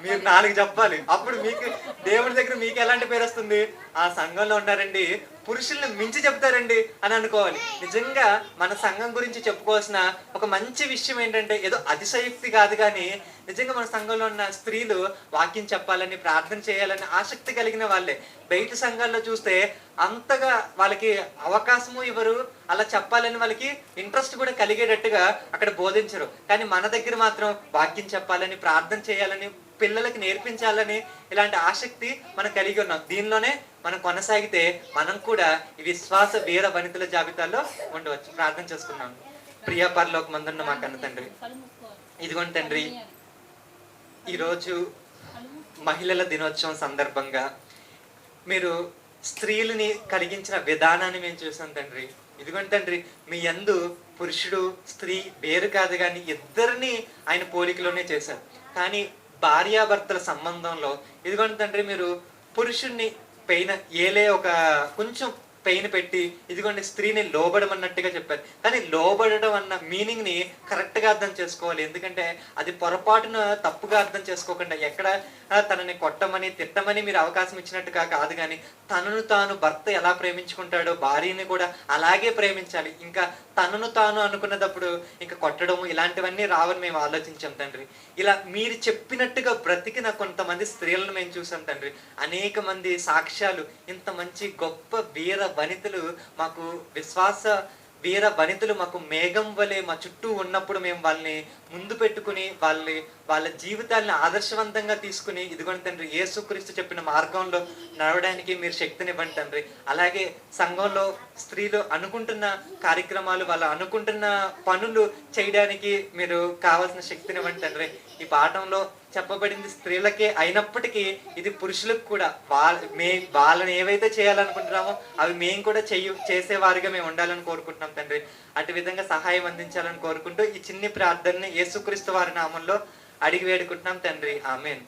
మీరు 4 చెప్పాలి. అప్పుడు మీకు దేవుడి దగ్గర మీకు ఎలాంటి పేరు వస్తుంది? ఆ సంఘంలో ఉన్నారండి, పురుషుల్ని మించి చెప్తారండి అని అనుకోవాలి. నిజంగా మన సంఘం గురించి చెప్పుకోవాల్సిన ఒక మంచి విషయం ఏంటంటే, ఏదో అతిశయోక్తి కాదు కానీ నిజంగా మన సంఘంలో ఉన్న స్త్రీలు వాక్యం చెప్పాలని, ప్రార్థన చేయాలని ఆసక్తి కలిగిన వాళ్ళే. బయట సంఘాల్లో చూస్తే అంతగా వాళ్ళకి అవకాశము ఇవ్వరు, అలా చెప్పాలని వాళ్ళకి ఇంట్రెస్ట్ కూడా కలిగేటట్టుగా అక్కడ బోధించరు. కానీ మన దగ్గర మాత్రం వాక్యం చెప్పాలని, ప్రార్థన చేయాలని, పిల్లలకి నేర్పించాలని ఇలాంటి ఆసక్తి మనం కలిగి ఉన్నాం. దీనిలోనే మనం కొనసాగితే మనం కూడా ఈ విశ్వాస వీర వనితల జాబితాలో ఉండవచ్చు. ప్రార్థన చేసుకున్నాం. ప్రియ పరలోకమందున్న మా కన్న తండ్రి, ఇదిగోండి తండ్రి, ఈరోజు మహిళల దినోత్సవం సందర్భంగా మీరు స్త్రీలని కలిగించిన విధానాన్ని మేము చూసాం తండ్రి. ఇదిగోండి తండ్రి, మీ యందు పురుషుడు స్త్రీ వేరు కాదు కానీ ఇద్దరిని ఆయన పోలికలోనే చేశారు. కానీ భార్యాభర్తల సంబంధంలో ఇదిగోండి తండ్రి, మీరు పురుషుణ్ణి పైన ఏలే ఒక కొంచెం పెయిన్ పెట్టి ఇదిగోండి స్త్రీని లోబడమన్నట్టుగా చెప్పారు. కానీ లోబడడం అన్న మీనింగ్ని కరెక్ట్గా అర్థం చేసుకోవాలి. ఎందుకంటే అది పొరపాటున తప్పుగా అర్థం చేసుకోకుండా ఎక్కడ తనని కొట్టమని తిట్టమని మీరు అవకాశం ఇచ్చినట్టుగా కాదు, కానీ తనను తాను భర్త ఎలా ప్రేమించుకుంటాడో భార్యని కూడా అలాగే ప్రేమించాలి. ఇంకా తనను తాను అనుకున్నప్పుడు ఇంకా కొట్టడము ఇలాంటివన్నీ రావని మేము ఆలోచించాం తండ్రి. ఇలా మీరు చెప్పినట్టుగా బ్రతికిన కొంతమంది స్త్రీలను మేము చూసాం తండ్రి. అనేక మంది సాక్ష్యాలు, ఇంత మంచి గొప్ప వీర వనితలు మాకు విశ్వాస వీర వనితలు మాకు మేఘం వలె మా చుట్టూ ఉన్నప్పుడు మేము వాళ్ళని ముందు పెట్టుకుని వాళ్ళ జీవితాలను ఆదర్శవంతంగా తీసుకుని ఇదిగోండి తండ్రి, యేసుక్రీస్తు చెప్పిన మార్గంలో నడవడానికి మీరు శక్తినివ్వండి తండ్రి. అలాగే సంఘంలో స్త్రీలు అనుకుంటున్న కార్యక్రమాలు, వాళ్ళు అనుకుంటున్న పనులు చేయడానికి మీరు కావాల్సిన శక్తినివ్వండి తండ్రి. ఈ పాఠంలో చెప్పబడింది స్త్రీలకే అయినప్పటికీ ఇది పురుషులకు కూడా వాళ్ళని ఏవైతే చేయాలనుకుంటున్నామో అవి మేము కూడా చేసేవారిగా మేము ఉండాలని కోరుకుంటున్నాం తండ్రి. అటు విధంగా సహాయం అందించాలని కోరుకుంటూ ఈ చిన్ని ప్రార్థనని యేసుక్రీస్తు వారి నామంలో అడిగి వేడుకుంటున్నాం తండ్రి. ఆమేన్.